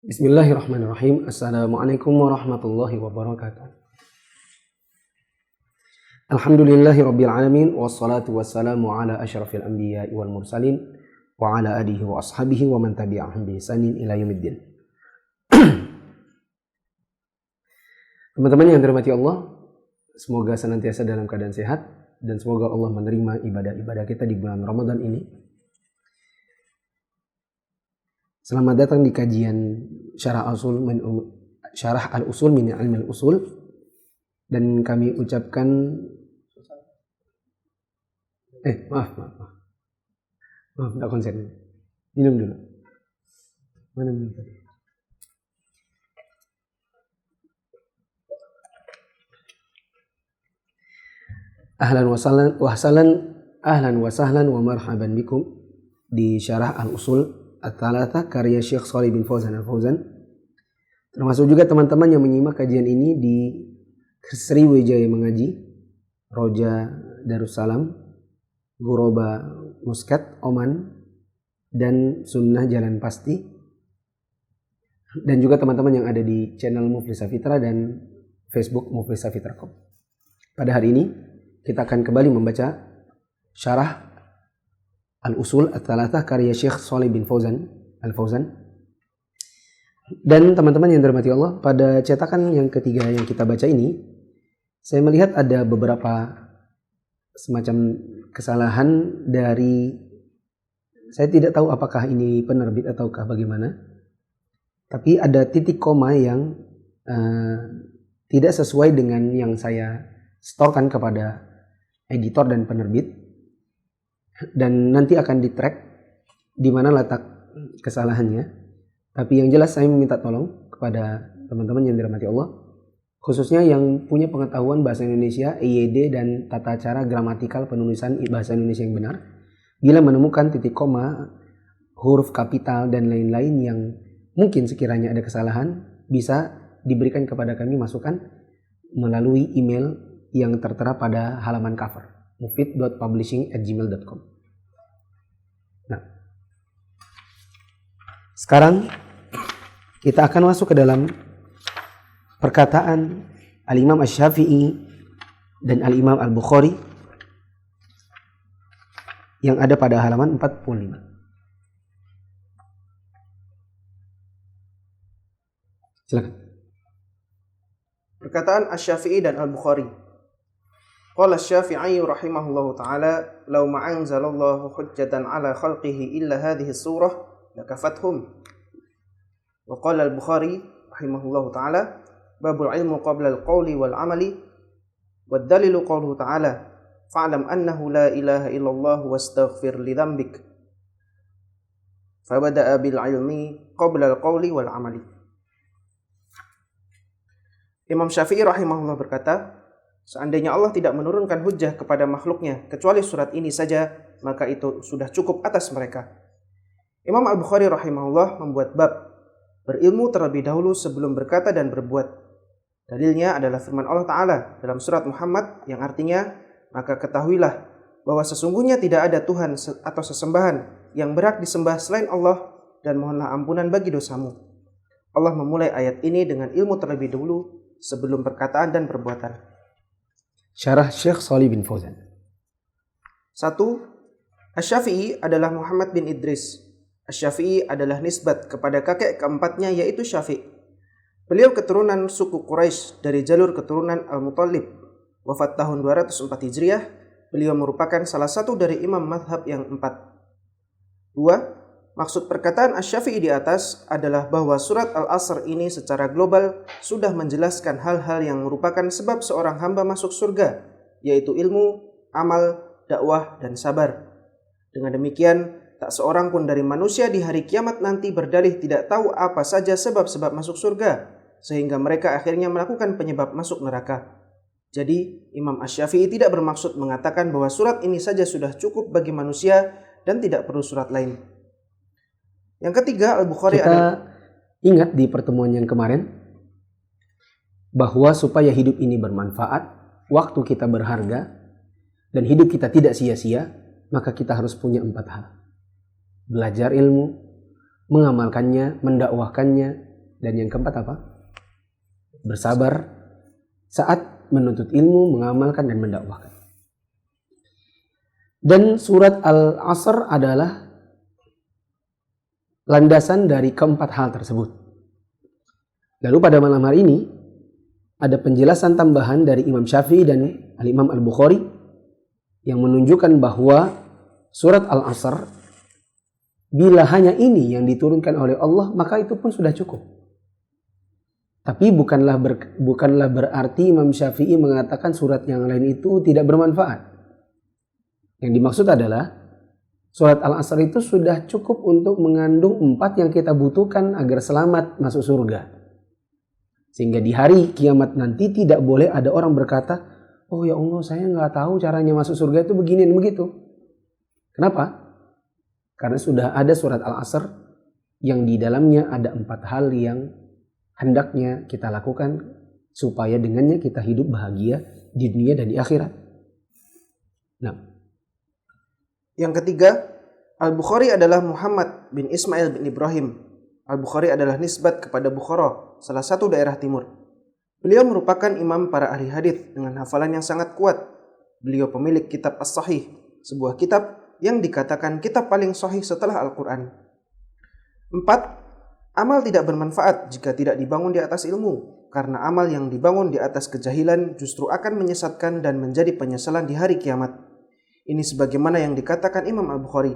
Bismillahirrahmanirrahim. Assalamualaikum warahmatullahi wabarakatuh. Alhamdulillahirabbil alamin wassalatu wassalamu ala asyrafil anbiya'i wal mursalin wa ala alihi wa ashabihi wa man tabi'ahum bi ihsanin ila yaumiddin. Teman-teman yang dirahmati Allah, semoga senantiasa dalam keadaan sehat dan semoga Allah menerima ibadah-ibadah kita di bulan Ramadan ini. Selamat datang di kajian Syarah Al-Usul min Ilmi Al-Usul, dan kami ucapkan maaf, tidak konsen. Minum dulu. Mana minum tadi? Ahlan wa sahlan wa marhaban bikum di Syarah Al-Usul At-Thalatha karya Syekh Shalih bin Fauzan Al-Fauzan. Termasuk juga teman-teman yang menyimak kajian ini di Sriwijaya Mengaji, Roja Darussalam, Guroba Muscat, Oman, dan Sunnah Jalan Pasti. Dan juga teman-teman yang ada di channel Muflisah Fitra dan Facebook Muflisah Fitra.com. Pada hari ini kita akan kembali membaca Syarah Al-Usul At-Thalatha karya Syekh Shalih bin Fauzan Al-Fauzan. Dan teman-teman yang dirahmati Allah, pada cetakan yang ketiga yang kita baca ini, saya melihat ada beberapa semacam kesalahan dari, saya tidak tahu apakah ini penerbit ataukah bagaimana, tapi ada titik koma yang tidak sesuai dengan yang saya setorkan kepada editor dan penerbit. Dan nanti akan di-track di mana letak kesalahannya. Tapi yang jelas saya meminta tolong kepada teman-teman yang dirahmati Allah, khususnya yang punya pengetahuan bahasa Indonesia, EYD dan tata cara gramatikal penulisan bahasa Indonesia yang benar. Bila menemukan titik koma, huruf kapital dan lain-lain yang mungkin sekiranya ada kesalahan, bisa diberikan kepada kami masukan melalui email yang tertera pada halaman cover, mufid.publishing@gmail.com. Nah, sekarang kita akan masuk ke dalam perkataan Al-Imam Asy-Syafi'i dan Al-Imam Al-Bukhari yang ada pada halaman 45. Silakan. Perkataan Asy-Syafi'i dan Al-Bukhari. Qala Asy-Syafi'i rahimahullahu ta'ala, "Law ma'anzalallahu hujjatan 'ala khalqihi illa hadhihi surah lakafathum." Wa qala Al-Bukhari rahimahullahu ta'ala, "Babul ilmu qabla al-qawli wal 'amali, wad dalilu qawluhu ta'ala, fa'lam annahu la ilaha illallah wastaghfir li dhanbik." Fabada'a bil ilmi qabla al-qawli wal 'amali. Imam Syafi'i rahimahullah berkata, seandainya Allah tidak menurunkan hujjah kepada makhluknya kecuali surat ini saja, maka itu sudah cukup atas mereka. Imam Al-Bukhari rahimahullah membuat bab berilmu terlebih dahulu sebelum berkata dan berbuat. Dalilnya adalah firman Allah Ta'ala dalam surat Muhammad yang artinya, maka ketahuilah bahwa sesungguhnya tidak ada Tuhan atau sesembahan yang berhak disembah selain Allah, dan mohonlah ampunan bagi dosamu. Allah memulai ayat ini dengan ilmu terlebih dahulu sebelum perkataan dan perbuatan. Syarah Syekh Shalih bin Fauzan. 1. Asy-Syafi'i adalah Muhammad bin Idris. Asy-Syafi'i adalah nisbat kepada kakek keempatnya, yaitu Syafi'. Beliau keturunan suku Quraisy dari jalur keturunan Al-Muttalib. Wafat tahun 204 Hijriah. Beliau merupakan salah satu dari imam mazhab yang 4. 2. Maksud perkataan Asy-Syafi'i di atas adalah bahwa surat Al-Asr ini secara global sudah menjelaskan hal-hal yang merupakan sebab seorang hamba masuk surga, yaitu ilmu, amal, dakwah, dan sabar. Dengan demikian, tak seorang pun dari manusia di hari kiamat nanti berdalih tidak tahu apa saja sebab-sebab masuk surga, sehingga mereka akhirnya melakukan penyebab masuk neraka. Jadi, Imam Asy-Syafi'i tidak bermaksud mengatakan bahwa surat ini saja sudah cukup bagi manusia dan tidak perlu surat lain. Yang ketiga, Al-Bukhari Kita ingat di pertemuan yang kemarin bahwa supaya hidup ini bermanfaat, waktu kita berharga, dan hidup kita tidak sia-sia, maka kita harus punya 4 hal. Belajar ilmu, mengamalkannya, mendakwahkannya, Dan yang keempat apa? Bersabar saat menuntut ilmu, mengamalkan dan mendakwahkan. Dan surat Al-Asr adalah landasan dari keempat hal tersebut. Lalu pada malam hari ini ada penjelasan tambahan dari Imam Syafi'i dan Al-Imam Al-Bukhari yang menunjukkan bahwa surat Al-Asr, bila hanya ini yang diturunkan oleh Allah, maka itu pun sudah cukup. Tapi bukanlah berarti Imam Syafi'i mengatakan surat yang lain itu tidak bermanfaat. Yang dimaksud adalah surat Al-Asr itu sudah cukup untuk mengandung 4 yang kita butuhkan agar selamat masuk surga. Sehingga di hari kiamat nanti tidak boleh ada orang berkata, oh ya Allah, saya nggak tahu caranya masuk surga itu begini dan begitu. Kenapa? Karena sudah ada surat Al-Asr yang di dalamnya ada 4 hal yang hendaknya kita lakukan supaya dengannya kita hidup bahagia di dunia dan di akhirat. Nah, yang ketiga, Al-Bukhari adalah Muhammad bin Ismail bin Ibrahim. Al-Bukhari adalah nisbat kepada Bukhara, salah satu daerah timur. Beliau merupakan imam para ahli hadis dengan hafalan yang sangat kuat. Beliau pemilik kitab As-Sahih, sebuah kitab yang dikatakan kitab paling sahih setelah Al-Quran. 4. Amal tidak bermanfaat jika tidak dibangun di atas ilmu, karena amal yang dibangun di atas kejahilan justru akan menyesatkan dan menjadi penyesalan di hari kiamat. Ini sebagaimana yang dikatakan Imam Al-Bukhari,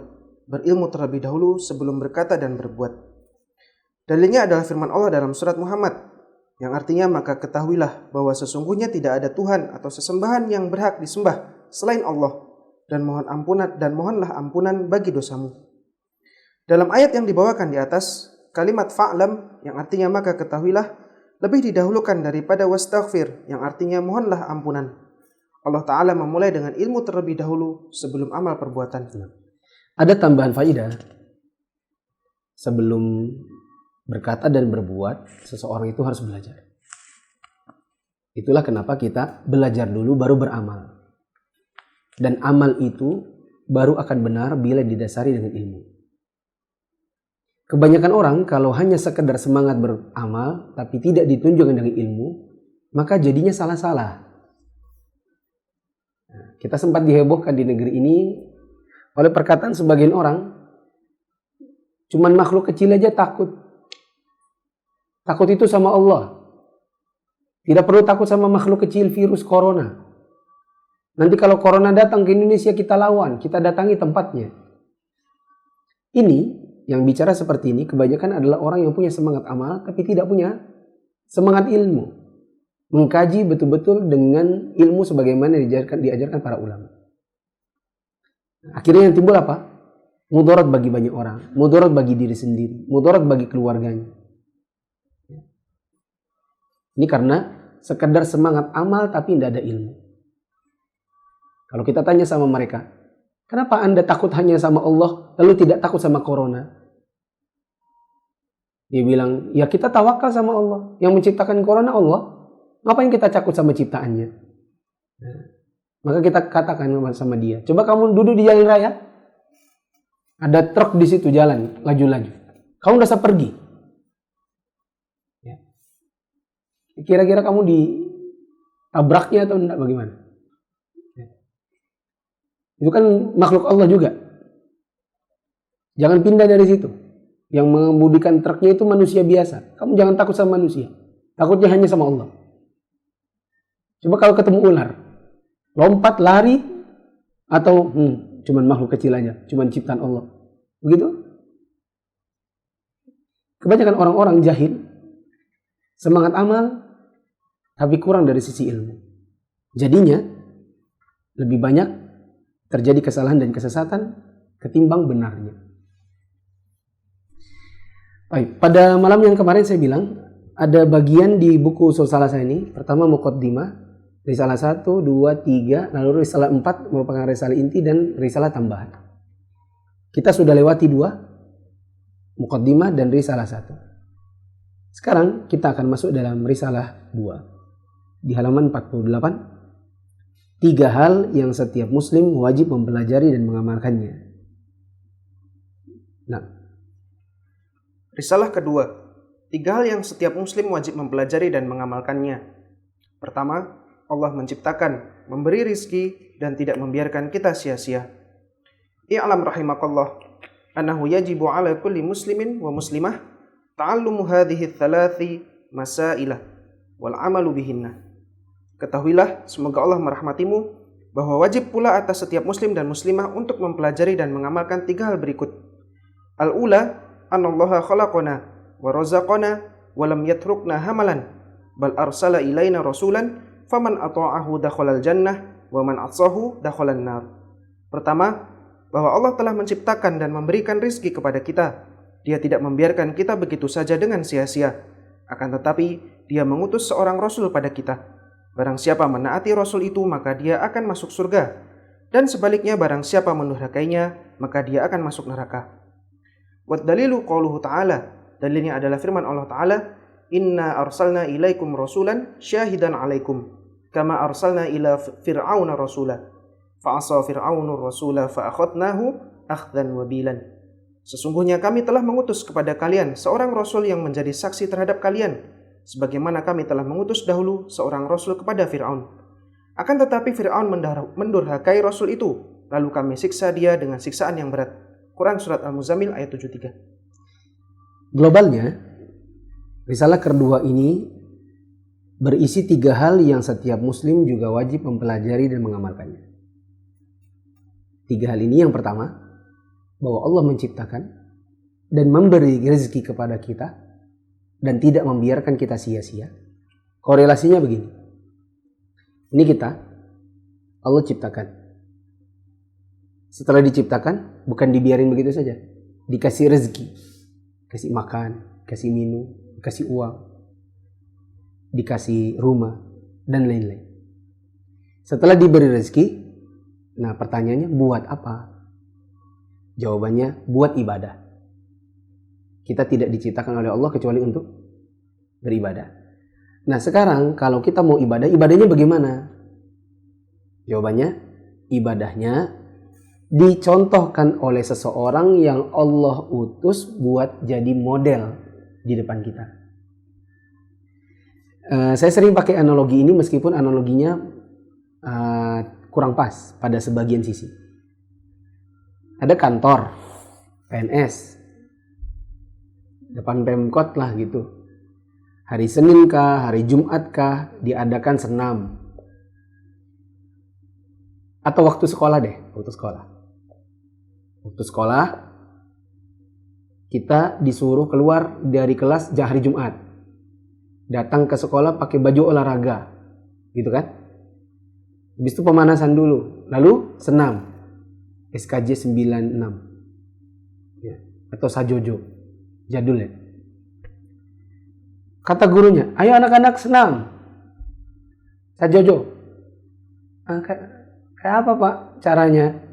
berilmu terlebih dahulu sebelum berkata dan berbuat. Dalilnya adalah firman Allah dalam surat Muhammad, yang artinya maka ketahuilah bahwa sesungguhnya tidak ada Tuhan atau sesembahan yang berhak disembah selain Allah, dan mohonlah ampunan bagi dosamu. Dalam ayat yang dibawakan di atas, kalimat fa'lam yang artinya maka ketahuilah lebih didahulukan daripada wastaghfir yang artinya mohonlah ampunan. Allah Ta'ala memulai dengan ilmu terlebih dahulu sebelum amal perbuatan. Ada tambahan faedah. Sebelum berkata dan berbuat, seseorang itu harus belajar. Itulah kenapa kita belajar dulu baru beramal. Dan amal itu baru akan benar bila didasari dengan ilmu. Kebanyakan orang kalau hanya sekedar semangat beramal tapi tidak ditunjukkan dengan ilmu, maka jadinya salah-salah. Kita sempat dihebohkan di negeri ini oleh perkataan sebagian orang, cuman makhluk kecil aja takut. Takut itu sama Allah. Tidak perlu takut sama makhluk kecil virus corona. Nanti kalau corona datang ke Indonesia kita lawan, kita datangi tempatnya. Ini yang bicara seperti ini kebanyakan adalah orang yang punya semangat amal tapi tidak punya semangat ilmu. Mengkaji betul-betul dengan ilmu sebagaimana diajarkan para ulama. Akhirnya yang timbul apa? Mudarat bagi banyak orang, mudarat bagi diri sendiri, mudarat bagi keluarganya. Ini karena sekedar semangat amal tapi tidak ada ilmu. Kalau kita tanya sama mereka, kenapa Anda takut hanya sama Allah lalu tidak takut sama corona? Dia bilang, ya kita tawakal sama Allah. Yang menciptakan corona Allah. Ngapain kita takut sama ciptaannya? Nah, maka kita katakan sama dia, coba kamu duduk di jalan raya, ada truk di situ jalan laju-laju, kamu udah bisa pergi. Ya. Kira-kira kamu ditabraknya atau enggak bagaimana? Ya. Itu kan makhluk Allah juga. Jangan pindah dari situ. Yang mengemudikan truknya itu manusia biasa. Kamu jangan takut sama manusia. Takutnya hanya sama Allah. Coba kalau ketemu ular, lompat, lari, atau cuman makhluk kecil aja, cuman ciptaan Allah. Begitu? Kebanyakan orang-orang jahil, semangat amal, tapi kurang dari sisi ilmu. Jadinya, lebih banyak terjadi kesalahan dan kesesatan ketimbang benarnya. Baik, pada malam yang kemarin saya bilang, ada bagian di buku usul salasah ini, pertama muqaddimah, risalah 1, 2, 3, lalu risalah 4 merupakan risalah inti dan risalah tambahan. Kita sudah lewati 2, muqaddimah dan risalah 1. Sekarang kita akan masuk dalam risalah 2. Di halaman 48, 3 hal yang setiap muslim wajib mempelajari dan mengamalkannya. Nah, risalah kedua, Tiga hal yang setiap muslim wajib mempelajari dan mengamalkannya. Pertama, Allah menciptakan, memberi rizki, dan tidak membiarkan kita sia-sia. I'lam rahimakallah, annahu yajibu ala kulli muslimin wa muslimah ta'allumu hadhihi thalathi masailah wal amalu bihinna. Ketahuilah, semoga Allah merahmatimu, bahwa wajib pula atas setiap muslim dan muslimah untuk mempelajari dan mengamalkan tiga hal berikut. Al-ula, anallaha khalaqana wa razaqana wa lam yatrukna hamalan bal arsala ilaina rasulan faman ata'ahu dakhalal jannah wa man asahu dakhalan nar. Pertama, bahwa Allah telah menciptakan dan memberikan rizki kepada kita. Dia tidak membiarkan kita begitu saja dengan sia-sia. Akan tetapi, Dia mengutus seorang Rasul pada kita. Barang siapa menaati Rasul itu, maka dia akan masuk surga. Dan sebaliknya, barang siapa mendurhakainya, maka dia akan masuk neraka. Wad dalilu qauluhu ta'ala. Dalilnya adalah firman Allah Ta'ala, Inna arsalna ilaikum rasulan syahidan alaikum, kama arsalna ila fir'auna rasula. Fa'asa fir'aunur rasula fa'akhadnahu akhdan wabilan. Sesungguhnya kami telah mengutus kepada kalian seorang rasul yang menjadi saksi terhadap kalian, sebagaimana kami telah mengutus dahulu seorang rasul kepada Fir'aun. Akan tetapi Fir'aun mendurhakai rasul itu, lalu kami siksa dia dengan siksaan yang berat. Quran Surat Al-Muzammil ayat 73. Globalnya, risalah kedua ini berisi tiga hal yang setiap muslim juga wajib mempelajari dan mengamalkannya. Tiga hal ini, yang pertama, bahwa Allah menciptakan dan memberi rezeki kepada kita dan tidak membiarkan kita sia-sia. Korelasinya begini. Ini kita, Allah ciptakan. Setelah diciptakan, bukan dibiarin begitu saja. Dikasih rezeki. Kasih makan, kasih minum, kasih uang, dikasih rumah, dan lain-lain. Setelah diberi rezeki, nah pertanyaannya, buat apa? Jawabannya, buat ibadah. Kita tidak diciptakan oleh Allah kecuali untuk beribadah. Nah sekarang kalau kita mau ibadah, ibadahnya bagaimana? Jawabannya, ibadahnya dicontohkan oleh seseorang yang Allah utus buat jadi model di depan kita. Saya sering pakai analogi ini meskipun analoginya kurang pas pada sebagian sisi. Ada kantor PNS, depan Pemkot lah gitu. Hari Senin kah, hari Jumat kah, diadakan senam. Atau waktu sekolah deh, waktu sekolah. Waktu sekolah, kita disuruh keluar dari kelas hari Jumat. Datang ke sekolah pakai baju olahraga. Gitu kan? Habis itu pemanasan dulu. Lalu senam. SKJ 96. Ya. Atau Sajojo. Jadul ya. Kata gurunya, ayo anak-anak senam. Sajojo. Kayak apa Pak caranya?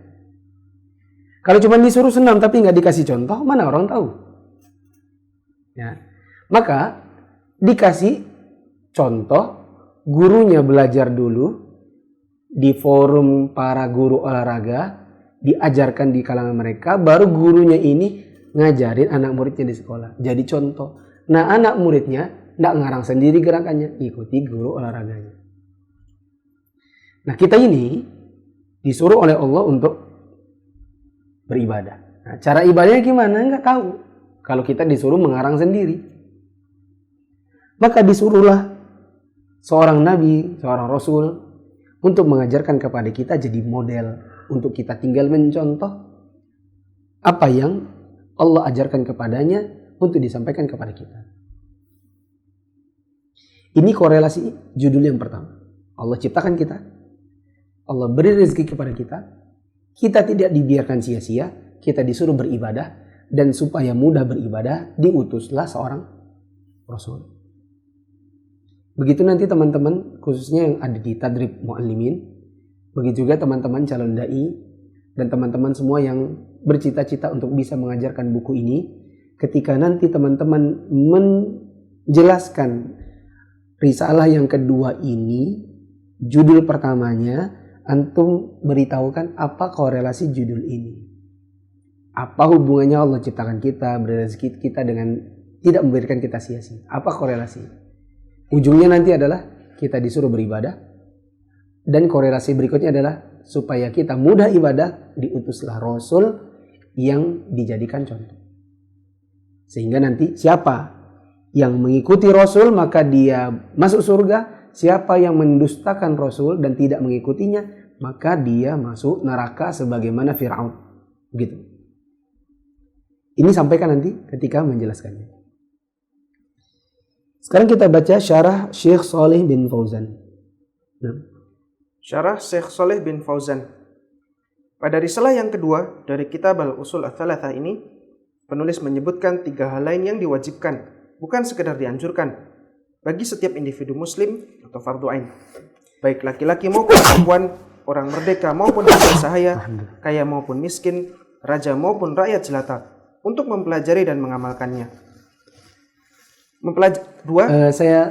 Kalau cuma disuruh senam tapi nggak dikasih contoh, mana orang tahu? Ya. Maka dikasih contoh, gurunya belajar dulu di forum para guru olahraga, diajarkan di kalangan mereka, baru gurunya ini ngajarin anak muridnya di sekolah. Jadi contoh. Nah anak muridnya nggak ngarang sendiri gerakannya, ikuti guru olahraganya. Nah kita ini disuruh oleh Allah untuk beribadah. Nah, cara ibadahnya gimana? Nggak tahu. Kalau kita disuruh mengarang sendiri. Maka disuruhlah seorang nabi, seorang rasul untuk mengajarkan kepada kita jadi model. Untuk kita tinggal mencontoh apa yang Allah ajarkan kepadanya untuk disampaikan kepada kita. Ini korelasi judul yang pertama. Allah ciptakan kita. Allah beri rezeki kepada kita. Kita tidak dibiarkan sia-sia, kita disuruh beribadah, dan supaya mudah beribadah, diutuslah seorang Rasul. Begitu nanti teman-teman, khususnya yang ada di Tadrib Mu'allimin, begitu juga teman-teman calon da'i, dan teman-teman semua yang bercita-cita untuk bisa mengajarkan buku ini, ketika nanti teman-teman menjelaskan risalah yang kedua ini, judul pertamanya, antum beritahukan apa korelasi judul ini. Apa hubungannya Allah ciptakan kita, beri rezeki kita dengan tidak memberikan kita sia-sia. Apa korelasi? Ujungnya nanti adalah kita disuruh beribadah, dan korelasi berikutnya adalah supaya kita mudah ibadah, diutuslah Rasul yang dijadikan contoh. Sehingga nanti siapa yang mengikuti Rasul maka dia masuk surga, siapa yang mendustakan Rasul dan tidak mengikutinya maka dia masuk neraka sebagaimana Fir'aun. Begitu. Ini sampaikan nanti ketika menjelaskannya. Sekarang kita baca syarah Syekh Shalih bin Fauzan. Syarah Syekh Shalih bin Fauzan. Pada risalah yang kedua dari kitab Al-Usul Ats-Tsalatsah ini, penulis menyebutkan 3 hal lain yang diwajibkan, bukan sekedar dianjurkan, bagi setiap individu muslim atau fardu ain. Baik laki-laki maupun perempuan, orang merdeka maupun yang sahaya, kaya maupun miskin, raja maupun rakyat jelata, untuk mempelajari dan mengamalkannya. Saya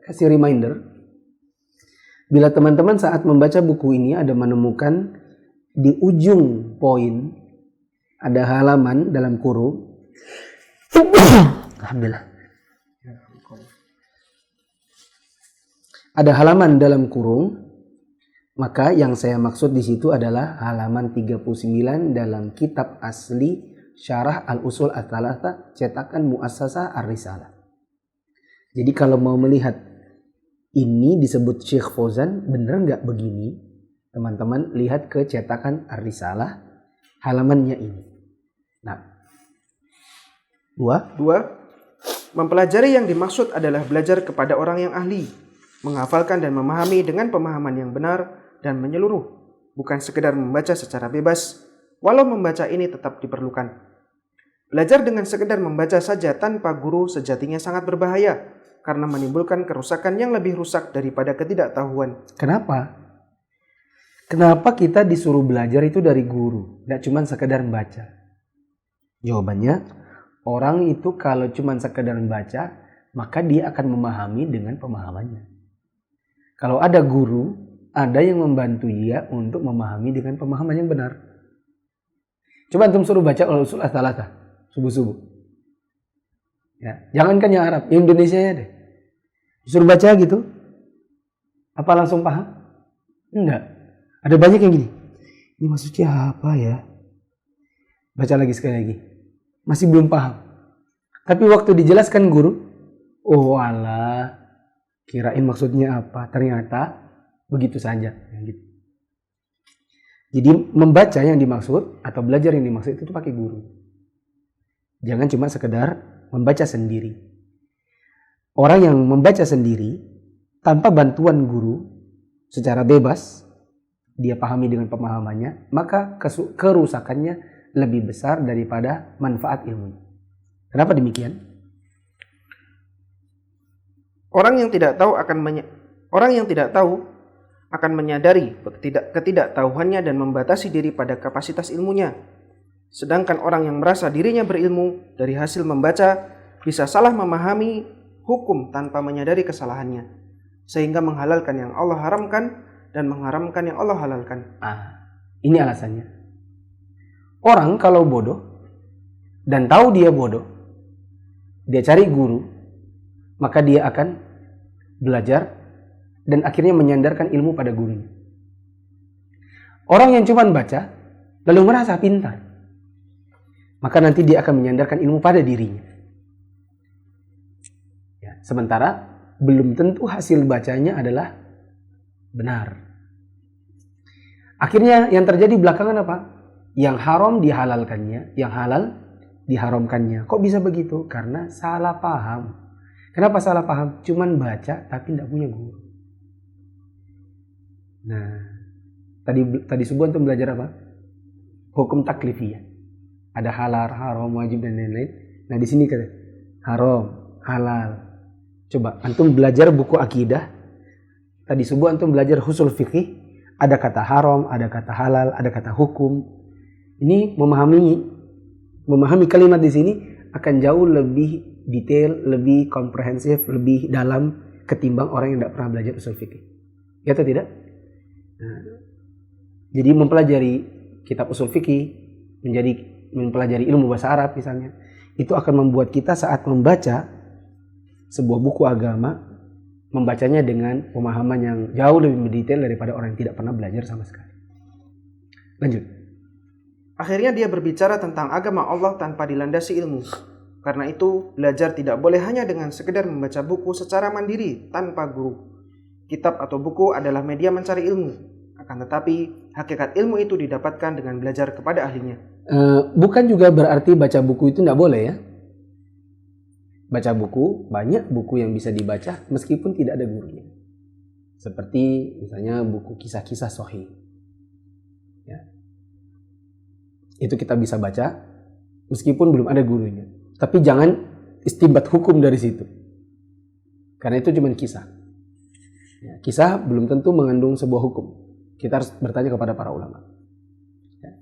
kasih reminder, bila teman-teman saat membaca buku ini ada menemukan di ujung poin ada halaman dalam kurung. Alhamdulillah. Ada halaman dalam kurung, maka yang saya maksud di situ adalah halaman 39 dalam kitab asli Syarah Al-Usul Ats-Tsalatsah cetakan Muassasah Ar-Risalah. Jadi kalau mau melihat ini disebut Syekh Fauzan, bener nggak begini? Teman-teman lihat ke cetakan Ar-Risalah, halamannya ini. Nah, dua, mempelajari yang dimaksud adalah belajar kepada orang yang ahli, menghafalkan dan memahami dengan pemahaman yang benar dan menyeluruh, bukan sekedar membaca secara bebas, walau membaca ini tetap diperlukan. Belajar dengan sekedar membaca saja tanpa guru sejatinya sangat berbahaya, karena menimbulkan kerusakan yang lebih rusak daripada ketidaktahuan. Kenapa? Kenapa kita disuruh belajar itu dari guru, tidak cuma sekedar membaca? Jawabannya, orang itu kalau cuma sekedar membaca, maka dia akan memahami dengan pemahamannya. Kalau ada guru, ada yang membantu dia untuk memahami dengan pemahaman yang benar. Coba antum suruh baca Al-Usul Ats-Tsalatsah subuh-subuh. Ya, jangankan yang Arab, yang Indonesia ya deh. Disuruh baca gitu, apa langsung paham? Enggak. Ada banyak yang gini. Ini maksudnya apa ya? Baca lagi sekali lagi. Masih belum paham. Tapi waktu dijelaskan guru, oh alah, kirain maksudnya apa? Ternyata begitu saja. Gitu. Jadi membaca yang dimaksud atau belajar yang dimaksud itu pakai guru. Jangan cuma sekedar membaca sendiri. Orang yang membaca sendiri tanpa bantuan guru secara bebas, dia pahami dengan pemahamannya, maka kerusakannya lebih besar daripada manfaat ilmu. Kenapa demikian? Orang yang tidak tahu akan menyadari ketidaktahuannya dan membatasi diri pada kapasitas ilmunya. Sedangkan orang yang merasa dirinya berilmu dari hasil membaca bisa salah memahami hukum tanpa menyadari kesalahannya, sehingga menghalalkan yang Allah haramkan dan mengharamkan yang Allah halalkan. Ini alasannya. Orang kalau bodoh dan tahu dia bodoh, dia cari guru, maka dia akan belajar dan akhirnya menyandarkan ilmu pada gurunya. Orang yang cuma baca lalu merasa pintar, maka nanti dia akan menyandarkan ilmu pada dirinya. Ya, sementara belum tentu hasil bacanya adalah benar. Akhirnya yang terjadi belakangan apa? Yang haram dihalalkannya, yang halal diharamkannya. Kok bisa begitu? Karena salah paham. Kenapa salah paham? Cuman baca tapi tidak punya guru. Nah, tadi subuh antum belajar apa? Hukum taklifiyah. Ada halal, haram, wajib dan lain-lain. Nah, di sini kata haram, halal. Coba antum belajar buku akidah. Tadi subuh antum belajar ushul fikih. Ada kata haram, ada kata halal, ada kata hukum. Ini memahami kalimat di sini akan jauh lebih detail, lebih komprehensif, lebih dalam ketimbang orang yang tidak pernah belajar ushul fikih. Ya atau tidak? Nah, jadi mempelajari kitab ushul fikih, mempelajari ilmu bahasa Arab misalnya, itu akan membuat kita saat membaca sebuah buku agama, membacanya dengan pemahaman yang jauh lebih mendetail daripada orang yang tidak pernah belajar sama sekali. Lanjut. Akhirnya dia berbicara tentang agama Allah tanpa dilandasi ilmu. Karena itu, belajar tidak boleh hanya dengan sekedar membaca buku secara mandiri tanpa guru. Kitab atau buku adalah media mencari ilmu. Akan tetapi, hakikat ilmu itu didapatkan dengan belajar kepada ahlinya. Bukan juga berarti baca buku itu tidak boleh ya. Baca buku, banyak buku yang bisa dibaca meskipun tidak ada gurunya. Seperti misalnya buku kisah-kisah sahih. Ya. Itu kita bisa baca meskipun belum ada gurunya. Tapi jangan istinbat hukum dari situ. Karena itu cuma kisah. Ya, kisah belum tentu mengandung sebuah hukum. Kita harus bertanya kepada para ulama. Ya.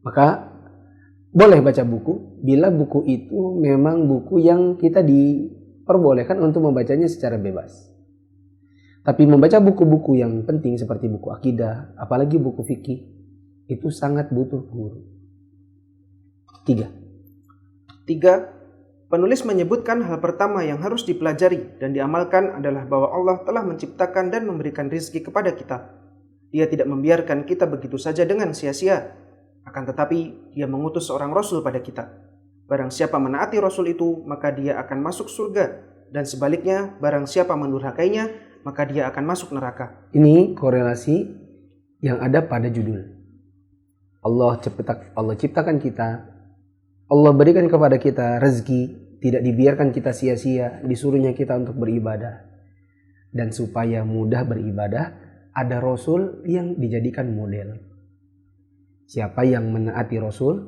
Maka boleh baca buku bila buku itu memang buku yang kita diperbolehkan untuk membacanya secara bebas. Tapi membaca buku-buku yang penting seperti buku akidah, apalagi buku fikih, itu sangat butuh guru. 3. Penulis menyebutkan hal pertama yang harus dipelajari dan diamalkan adalah bahwa Allah telah menciptakan dan memberikan rizki kepada kita. Dia tidak membiarkan kita begitu saja dengan sia-sia. Akan tetapi, dia mengutus seorang Rasul pada kita. Barang siapa menaati Rasul itu, maka dia akan masuk surga. Dan sebaliknya, barang siapa mendurhakainya, maka dia akan masuk neraka. Ini korelasi yang ada pada judul. Allah ciptakan kita. Allah berikan kepada kita rezeki. Tidak dibiarkan kita sia-sia. Disuruhnya kita untuk beribadah. Dan supaya mudah beribadah, ada Rasul yang dijadikan model. Siapa yang menaati Rasul,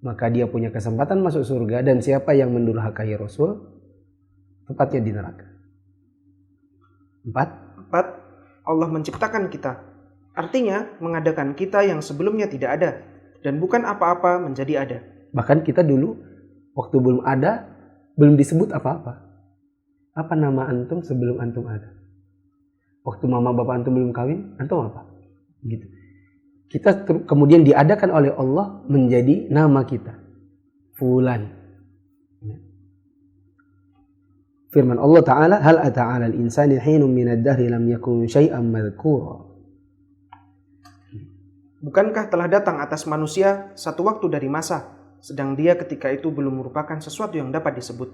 maka dia punya kesempatan masuk surga. Dan siapa yang mendurhakai Rasul, tempatnya di neraka. 4. Allah menciptakan kita. Artinya, mengadakan kita yang sebelumnya tidak ada. Dan bukan apa-apa menjadi ada. Bahkan kita dulu, waktu belum ada, belum disebut apa-apa. Apa nama antum sebelum antum ada? Waktu mama bapak antum belum kawin, antum apa? Gitu. Kita kemudian diadakan oleh Allah menjadi nama kita. Fulan. Firman Allah Ta'ala, hal ata 'alal insani hinun minad dahri lam yakun syai'an madhkura. Bukankah telah datang atas manusia satu waktu dari masa, sedang dia ketika itu belum merupakan sesuatu yang dapat disebut.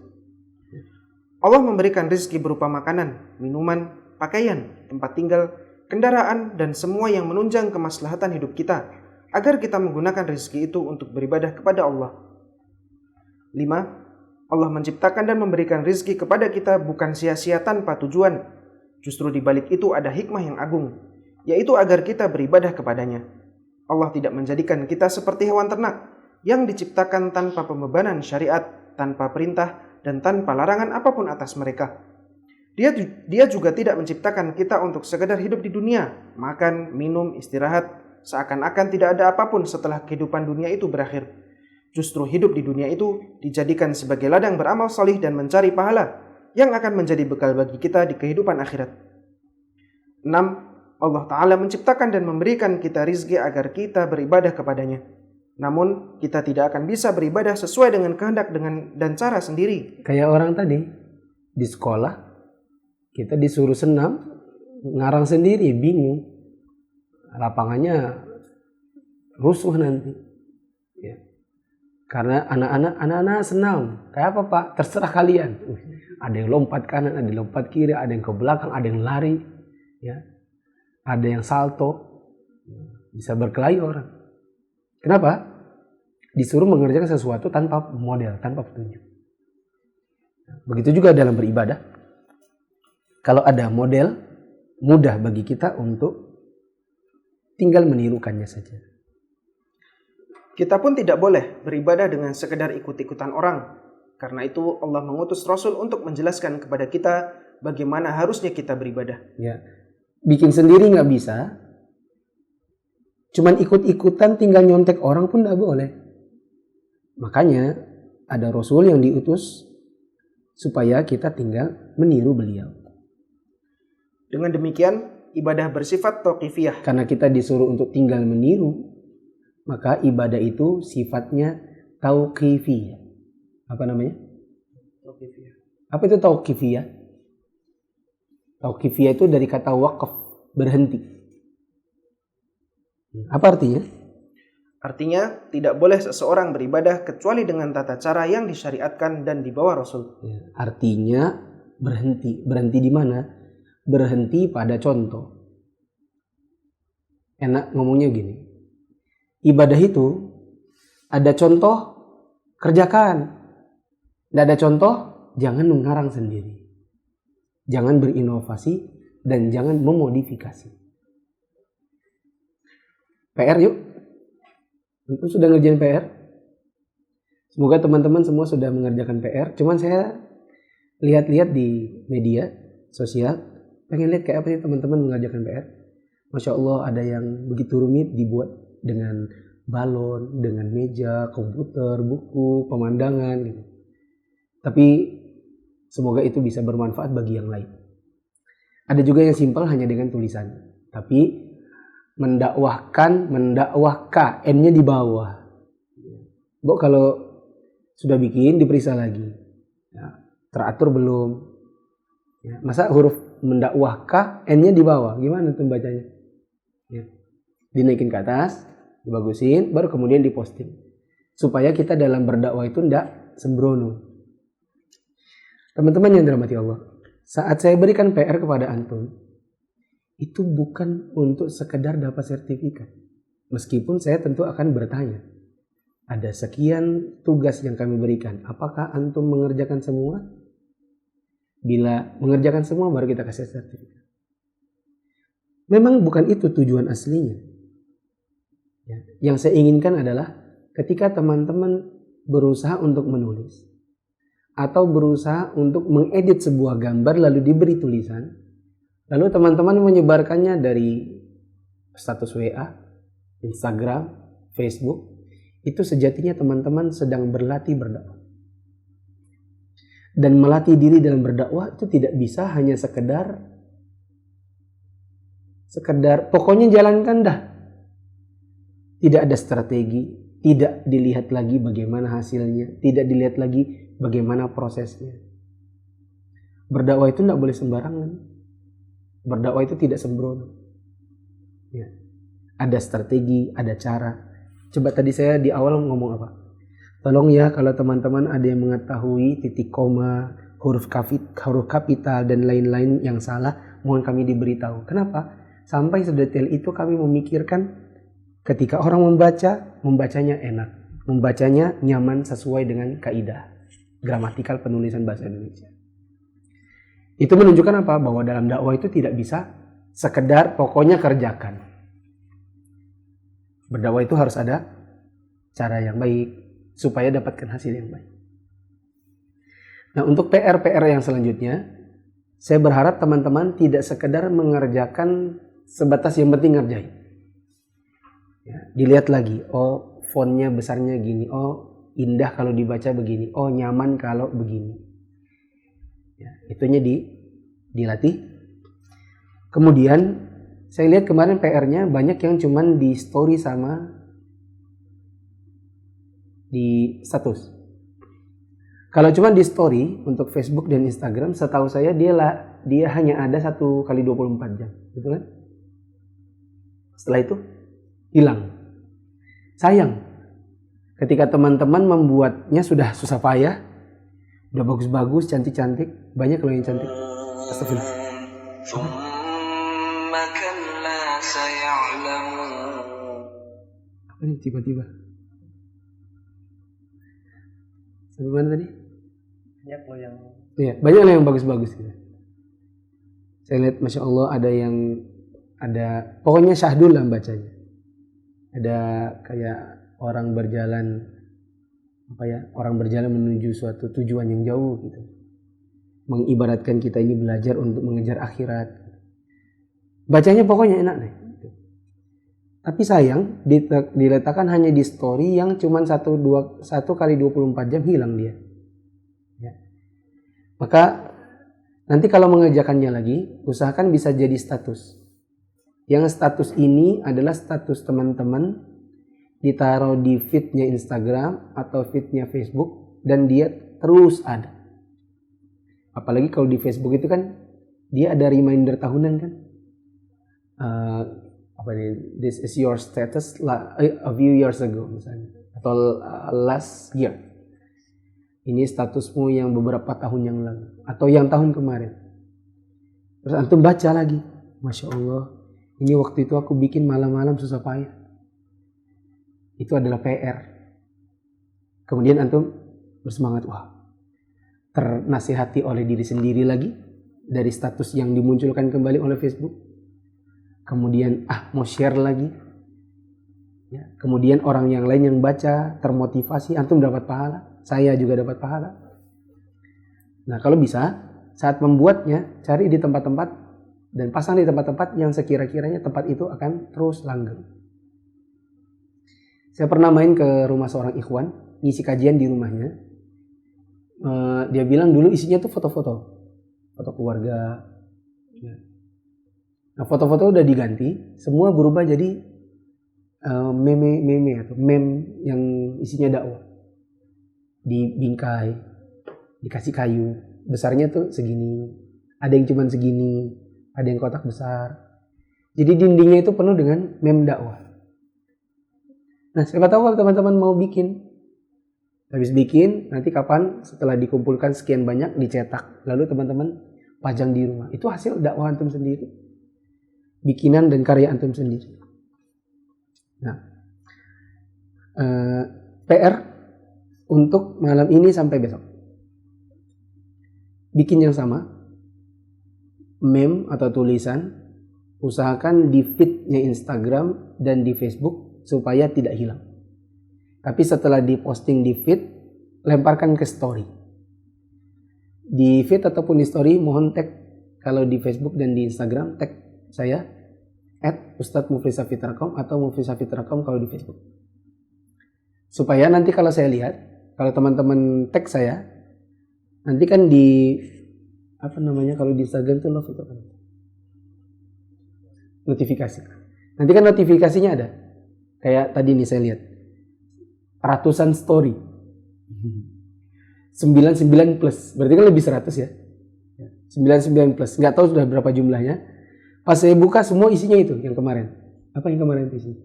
Allah memberikan rezeki berupa makanan, minuman, pakaian, tempat tinggal, kendaraan, dan semua yang menunjang kemaslahatan hidup kita, agar kita menggunakan rezeki itu untuk beribadah kepada Allah. 5. Allah menciptakan dan memberikan rezeki kepada kita bukan sia-sia tanpa tujuan. Justru di balik itu ada hikmah yang agung, yaitu agar kita beribadah kepadanya. Allah tidak menjadikan kita seperti hewan ternak yang diciptakan tanpa pembebanan syariat, tanpa perintah, dan tanpa larangan apapun atas mereka. Dia juga tidak menciptakan kita untuk sekedar hidup di dunia, makan, minum, istirahat, seakan-akan tidak ada apapun setelah kehidupan dunia itu berakhir. Justru hidup di dunia itu dijadikan sebagai ladang beramal salih dan mencari pahala yang akan menjadi bekal bagi kita di kehidupan akhirat. 6. Allah Ta'ala menciptakan dan memberikan kita rizki agar kita beribadah kepadanya. Namun, kita tidak akan bisa beribadah sesuai dengan kehendak dan cara sendiri. Kayak orang tadi, di sekolah, kita disuruh senam, ngarang sendiri, bingung. Lapangannya rusuh nanti. Ya. Karena anak-anak senam. Kayak apa Pak? Terserah kalian. Ada yang lompat kanan, ada yang lompat kiri, ada yang ke belakang, ada yang lari. Ya. Ada yang salto. Bisa berkelahi orang. Kenapa? Disuruh mengerjakan sesuatu tanpa model, tanpa petunjuk. Begitu juga dalam beribadah. Kalau ada model, mudah bagi kita untuk tinggal menirukannya saja. Kita pun tidak boleh beribadah dengan sekedar ikut-ikutan orang. Karena itu Allah mengutus Rasul untuk menjelaskan kepada kita bagaimana harusnya kita beribadah. Ya. Bikin sendiri nggak bisa. Cuman ikut-ikutan tinggal nyontek orang pun nggak boleh. Makanya ada Rasul yang diutus supaya kita tinggal meniru beliau. Dengan demikian, ibadah bersifat tauqifiyah. Karena kita disuruh untuk tinggal meniru, maka ibadah itu sifatnya tauqifiyah. Apa namanya? Tauqifiyah. Apa itu tauqifiyah? Tauqifiyah itu dari kata waqaf, berhenti. Apa artinya? Artinya, tidak boleh seseorang beribadah kecuali dengan tata cara yang disyariatkan dan dibawa Rasul. Ya, artinya berhenti. Berhenti di mana? Berhenti pada contoh. Enak ngomongnya gini. Ibadah itu ada contoh, kerjakan. Tidak ada contoh, jangan mengarang sendiri. Jangan berinovasi dan jangan memodifikasi. PR yuk. Tentu sudah ngerjain PR. Semoga teman-teman semua sudah mengerjakan PR. Cuman saya lihat-lihat di media sosial, pengen lihat kayak apa sih teman-teman mengerjakan PR. Masya Allah, ada yang begitu rumit dibuat dengan balon, dengan meja, komputer, buku, pemandangan gitu. Tapi semoga itu bisa bermanfaat bagi yang lain. Ada juga yang simpel hanya dengan tulisan. Tapi mendakwahkan, N-nya di bawah. Bu, kalau sudah bikin diperiksa lagi. Ya, teratur belum? Ya, masa huruf mendakwahkan, N-nya di bawah? Gimana tuh bacanya? Ya. Dinaikin ke atas, dibagusin, baru kemudian diposting. Supaya kita dalam berdakwah itu tidak sembrono. Teman-teman yang dirahmati Allah, saat saya berikan PR kepada antum, itu bukan untuk sekedar dapat sertifikat. Meskipun saya tentu akan bertanya, ada sekian tugas yang kami berikan, apakah antum mengerjakan semua? Bila mengerjakan semua, baru kita kasih sertifikat. Memang bukan itu tujuan aslinya. Ya, yang saya inginkan adalah ketika teman-teman berusaha untuk menulis, atau berusaha untuk mengedit sebuah gambar lalu diberi tulisan, lalu teman-teman menyebarkannya dari status WA, Instagram, Facebook, itu sejatinya teman-teman sedang berlatih berdakwah. Dan melatih diri dalam berdakwah itu tidak bisa hanya sekedar pokoknya jalankan dah. Tidak ada strategi, tidak dilihat lagi bagaimana hasilnya, tidak dilihat lagi bagaimana prosesnya. Berdakwah itu tidak boleh sembarangan. Berdakwah itu tidak sembrono. Ya. Ada strategi, ada cara. Coba tadi saya di awal ngomong apa? Tolong ya kalau teman-teman ada yang mengetahui titik koma, huruf kapital dan lain-lain yang salah, mohon kami diberitahu. Kenapa? Sampai sedetail itu kami memikirkan ketika orang membacanya enak, membacanya nyaman sesuai dengan kaidah gramatikal penulisan bahasa Indonesia. Itu menunjukkan apa? Bahwa dalam dakwah itu tidak bisa sekedar pokoknya kerjakan. Berdakwah itu harus ada cara yang baik supaya dapatkan hasil yang baik. Nah, untuk PR-PR yang selanjutnya, saya berharap teman-teman tidak sekedar mengerjakan sebatas yang penting ngerjain. Ya, dilihat lagi, oh fontnya besarnya gini, oh indah kalau dibaca begini, oh nyaman kalau begini. Ya, itunya dilatih. Kemudian saya lihat kemarin PR-nya banyak yang cuman di story sama di status. Kalau cuma di story untuk Facebook dan Instagram, setahu saya dia hanya ada 1 kali 24 jam, betul kan? Setelah itu hilang. Sayang. Ketika teman-teman membuatnya sudah susah payah, udah bagus-bagus, cantik-cantik, banyak loh yang cantik. Astagfirullah. Apa nih tiba-tiba? Sampai mana tadi? Banyak loh yang... Iya, banyak loh yang bagus-bagus gitu. Saya lihat Masya Allah ada pokoknya syahdu lah bacanya. Ada kayak orang berjalan menuju suatu tujuan yang jauh gitu. Mengibaratkan kita ini belajar untuk mengejar akhirat. Bacanya pokoknya enak nih. Tapi sayang diletakkan hanya di story yang cuma 1 kali 24 jam hilang dia. Ya. Maka nanti kalau mengerjakannya lagi, usahakan bisa jadi status. Yang status ini adalah status teman-teman ditaruh di feednya Instagram atau feednya Facebook, dan dia terus ada. Apalagi kalau di Facebook itu kan dia ada reminder tahunan kan. Apa nih? This is your status a few years ago misalnya, atau last year. Ini statusmu yang beberapa tahun yang lalu atau yang tahun kemarin. Terus antum baca lagi, Masya Allah, ini waktu itu aku bikin malam-malam susah payah. Itu adalah PR. Kemudian antum bersemangat, wah, ternasihati oleh diri sendiri lagi dari status yang dimunculkan kembali oleh Facebook. Kemudian mau share lagi. Ya, kemudian orang yang lain yang baca termotivasi, antum dapat pahala, saya juga dapat pahala. Nah, kalau bisa saat membuatnya cari di tempat-tempat dan pasang di tempat-tempat yang sekira-kiranya tempat itu akan terus langgeng. Saya pernah main ke rumah seorang ikhwan, ngisi kajian di rumahnya. Dia bilang dulu isinya tuh foto-foto keluarga. Nah, foto-foto udah diganti, semua berubah jadi meme atau meme yang isinya dakwah. Dibingkai, dikasih kayu, besarnya tuh segini, ada yang cuman segini, ada yang kotak besar. Jadi dindingnya itu penuh dengan meme dakwah. Nah, siapa tahu kalau teman-teman mau bikin, habis bikin, nanti kapan setelah dikumpulkan sekian banyak dicetak, lalu teman-teman pajang di rumah. Itu hasil dakwah antum sendiri, bikinan dan karya antum sendiri. Nah, PR untuk malam ini sampai besok. Bikin yang sama, meme atau tulisan, usahakan di feednya Instagram dan di Facebook supaya tidak hilang. Tapi setelah diposting di feed, lemparkan ke story. Di feed ataupun di story mohon tag, kalau di Facebook dan di Instagram tag saya @ustadzmuflisafitrakom atau muflisafitrakom kalau di Facebook. Supaya nanti kalau saya lihat, kalau teman-teman tag saya, nanti kan di kalau di Instagram itu love itu kan notifikasi. Nanti kan notifikasinya ada. Kayak tadi nih saya lihat ratusan story 99 plus, berarti kan lebih 100 ya, 99 plus, nggak tahu sudah berapa jumlahnya. Pas saya buka semua isinya itu yang kemarin. Apa yang kemarin itu isinya?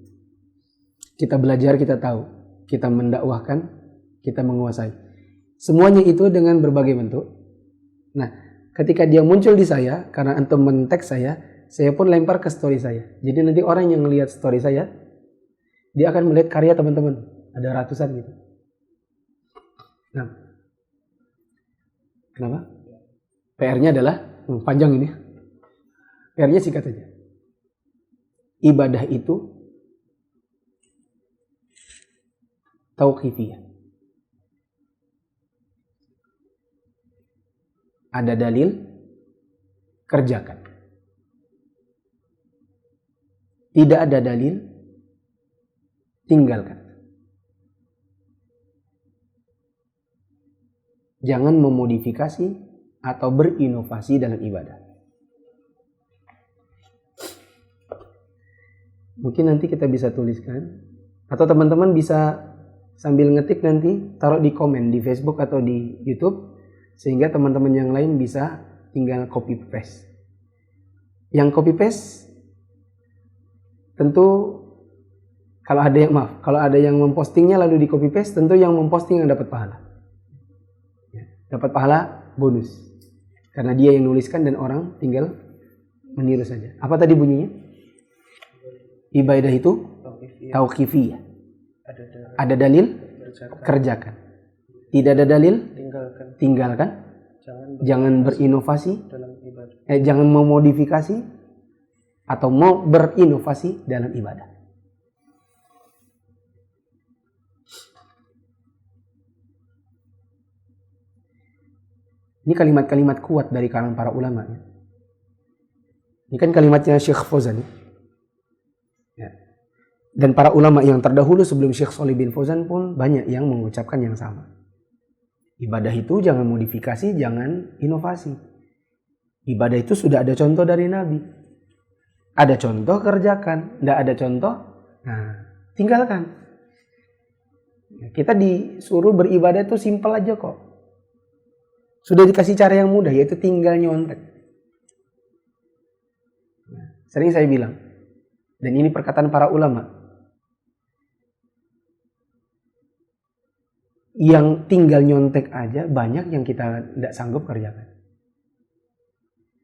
Kita belajar, kita tahu, kita mendakwahkan, kita menguasai. Semuanya itu dengan berbagai bentuk. Nah, ketika dia muncul di saya, karena antum men-tag saya pun lempar ke story saya. Jadi nanti orang yang melihat story saya, dia akan melihat karya teman-teman. Ada ratusan gitu. Nah, kenapa? PR-nya adalah, panjang ini. PR-nya singkat saja. Ibadah itu tauqifiyah. Ada dalil, kerjakan. Tidak ada dalil, tinggalkan. Jangan memodifikasi atau berinovasi dalam ibadah. Mungkin nanti kita bisa tuliskan, atau teman-teman bisa sambil ngetik nanti taruh di komen di Facebook atau di YouTube, sehingga teman-teman yang lain bisa tinggal copy paste. Yang copy paste tentu kalau ada yang mempostingnya lalu di copy paste, tentu yang memposting yang dapat pahala. Dapat pahala bonus. Karena dia yang nuliskan dan orang tinggal meniru saja. Apa tadi bunyinya? Ibadah itu tauqifiyah. Ada dalil, kerjakan. Tidak ada dalil, tinggalkan. Jangan berinovasi, jangan memodifikasi atau mau berinovasi dalam ibadah. Ini kalimat-kalimat kuat dari kalangan para ulama. Ini kan kalimatnya Syekh Fauzan. Ya. Dan para ulama yang terdahulu sebelum Syekh Shalih bin Fauzan pun banyak yang mengucapkan yang sama. Ibadah itu jangan modifikasi, jangan inovasi. Ibadah itu sudah ada contoh dari Nabi. Ada contoh, kerjakan. Tidak ada contoh, tinggalkan. Kita disuruh beribadah itu simpel aja kok. Sudah dikasih cara yang mudah, yaitu tinggal nyontek. Sering saya bilang, dan ini perkataan para ulama, yang tinggal nyontek aja banyak yang kita tidak sanggup kerjakan.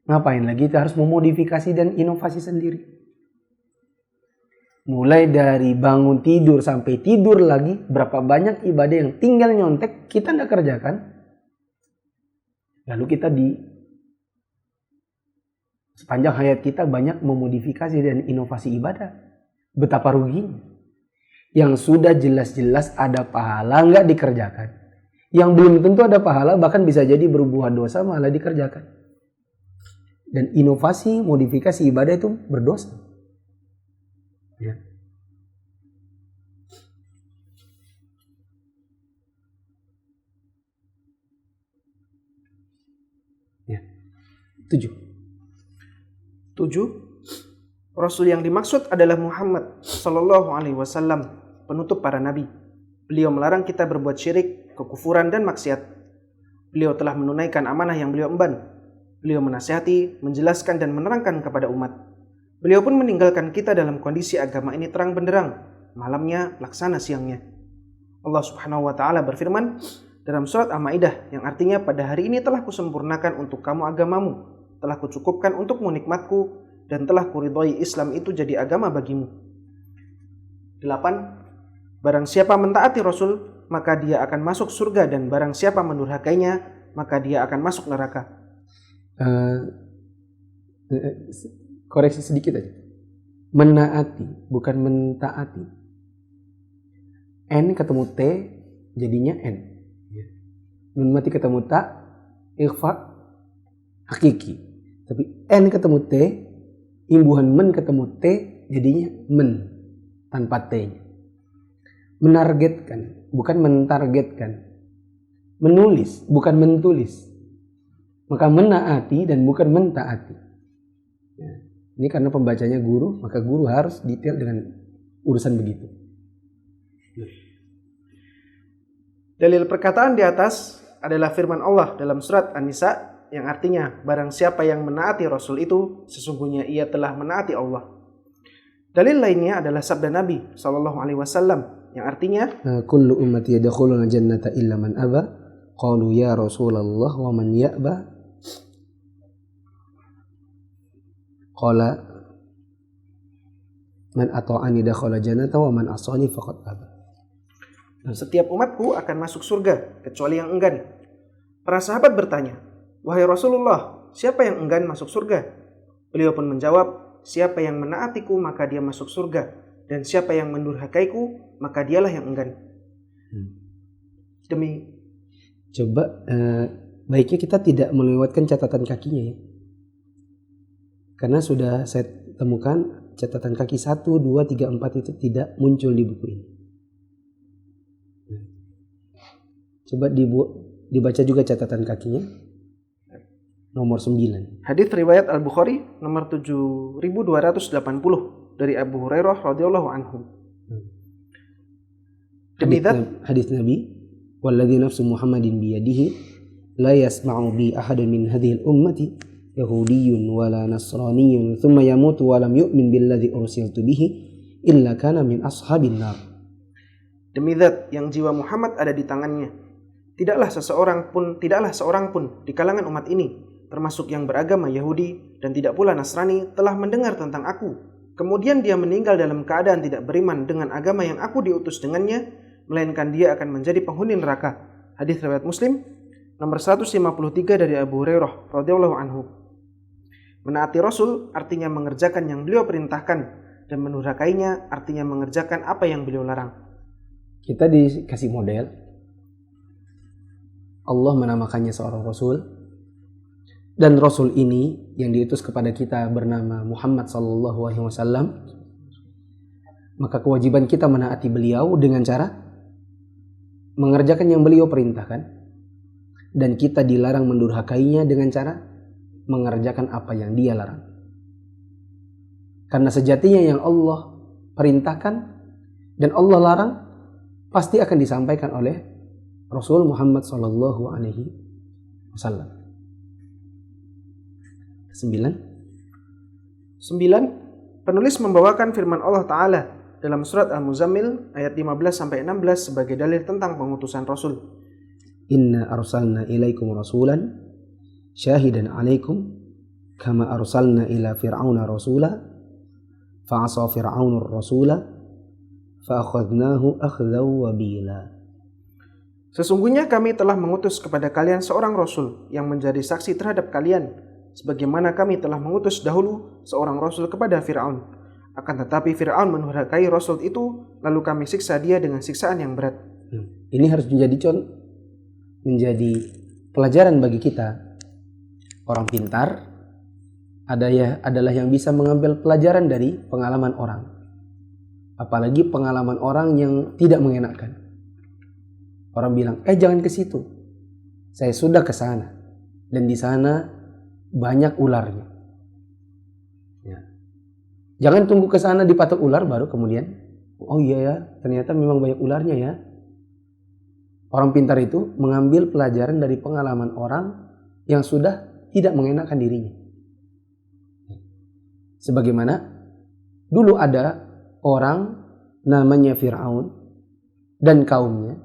Ngapain lagi kita harus memodifikasi dan inovasi sendiri. Mulai dari bangun tidur sampai tidur lagi, berapa banyak ibadah yang tinggal nyontek kita tidak kerjakan. Lalu kita sepanjang hayat kita banyak memodifikasi dan inovasi ibadah. Betapa ruginya. Yang sudah jelas-jelas ada pahala nggak dikerjakan. Yang belum tentu ada pahala, bahkan bisa jadi berbuat dosa malah dikerjakan. Dan inovasi, modifikasi ibadah itu berdosa. Ya. Ya. 7. Rasul yang dimaksud adalah Muhammad Sallallahu Alaihi Wasallam, penutup para nabi. Beliau melarang kita berbuat syirik, kekufuran, dan maksiat. Beliau telah menunaikan amanah yang beliau emban. Beliau menasihati, menjelaskan, dan menerangkan kepada umat. Beliau pun meninggalkan kita dalam kondisi agama ini terang benderang, malamnya laksana siangnya. Allah Subhanahu wa taala berfirman dalam surat Al-Maidah yang artinya pada hari ini telah kusempurnakan untuk kamu agamamu, telah kucukupkan untukmu nikmatku, dan telah kuridhoi Islam itu jadi agama bagimu. 8. Barang siapa mentaati Rasul, maka dia akan masuk surga, dan barang siapa mendurhakainya, maka dia akan masuk neraka. Koreksi sedikit aja. Menaati, bukan mentaati. N ketemu T, jadinya N. Nun mati ketemu ta, ikhfa, hakiki. Tapi N ketemu T, imbuhan men ketemu T, jadinya men, tanpa T-nya. Menargetkan, bukan mentargetkan. Menulis, bukan mentulis. Maka menaati dan bukan mentaati. Ya. Ini karena pembacanya guru, maka guru harus detail dengan urusan begitu. Dalil perkataan di atas adalah firman Allah dalam surat An-Nisa yang artinya barang siapa yang menaati Rasul itu sesungguhnya ia telah menaati Allah. Dalil lainnya adalah sabda Nabi Sallallahu Alaihi Wasallam yang artinya kullu ummati yadkhuluna jannata illa man aba qalu ya Rasulullah wa man ya'ba qala man ata'ani dakhala jannata wa man asani faqad aba. Dan setiap umatku akan masuk surga kecuali yang enggan. Para sahabat bertanya, wahai Rasulullah, siapa yang enggan masuk surga? Beliau pun menjawab, siapa yang menaatiku maka dia masuk surga, dan siapa yang mendurhakaiku maka dialah yang enggan. Demi coba baiknya kita tidak melewatkan catatan kakinya ya. Karena sudah saya temukan catatan kaki 1, 2, 3, 4 itu tidak muncul di buku ini. Coba dibaca juga catatan kakinya. Nomor 9. Hadits riwayat Al-Bukhari nomor 7280 dari Abu Hurairah radhiyallahu anhu. Hadits Nabi, walladzi nafsu Muhammadin biyadihi la yasma'u bi ahadun min hadhihi al-ummati yahudiyyun wala nasraniyyun thumma yamutu wa lam yu'min billadzi ursiltu bihi illa kana min ashabin nar. Demi zat yang jiwa Muhammad ada di tangannya, tidaklah seorang pun di kalangan umat ini, termasuk yang beragama Yahudi dan tidak pula Nasrani, telah mendengar tentang aku. Kemudian dia meninggal dalam keadaan tidak beriman dengan agama yang aku diutus dengannya, melainkan dia akan menjadi penghuni neraka. Hadits riwayat Muslim nomor 153 dari Abu Hurairah radhiyallahu anhu. Menaati Rasul artinya mengerjakan yang beliau perintahkan, dan mendurhakainya artinya mengerjakan apa yang beliau larang. Kita dikasih model. Allah menamakannya seorang Rasul, dan Rasul ini yang diutus kepada kita bernama Muhammad Sallallahu Alaihi Wasallam. Maka kewajiban kita menaati beliau dengan cara mengerjakan yang beliau perintahkan, dan kita dilarang mendurhakainya dengan cara mengerjakan apa yang dia larang. Karena sejatinya yang Allah perintahkan dan Allah larang pasti akan disampaikan oleh Rasul Muhammad sallallahu alaihi wasallam. 9. Penulis membawakan firman Allah Ta'ala dalam surat Al-Muzammil ayat 15-16 sebagai dalil tentang pengutusan Rasul. Inna arsalna ilaikum rasulan syahidan alaikum kama arsalna ila fir'auna rasula fa'asa fir'aunur rasula fa'akhadnahu akhdaw wabila. Sesungguhnya kami telah mengutus kepada kalian seorang Rasul yang menjadi saksi terhadap kalian, sebagaimana kami telah mengutus dahulu seorang Rasul kepada Fir'aun. Akan tetapi Fir'aun menurhakai Rasul itu, lalu kami siksa dia dengan siksaan yang berat. Ini harus menjadi pelajaran bagi kita. Orang pintar adalah yang bisa mengambil pelajaran dari pengalaman orang. Apalagi pengalaman orang yang tidak mengenakan. Orang bilang, jangan ke situ. Saya sudah ke sana. Dan di sana banyak ularnya. Ya. Jangan tunggu ke sana dipatok ular baru kemudian, oh iya ya, ternyata memang banyak ularnya ya. Orang pintar itu mengambil pelajaran dari pengalaman orang yang sudah tidak mengenakan dirinya. Sebagaimana dulu ada orang namanya Fir'aun dan kaumnya,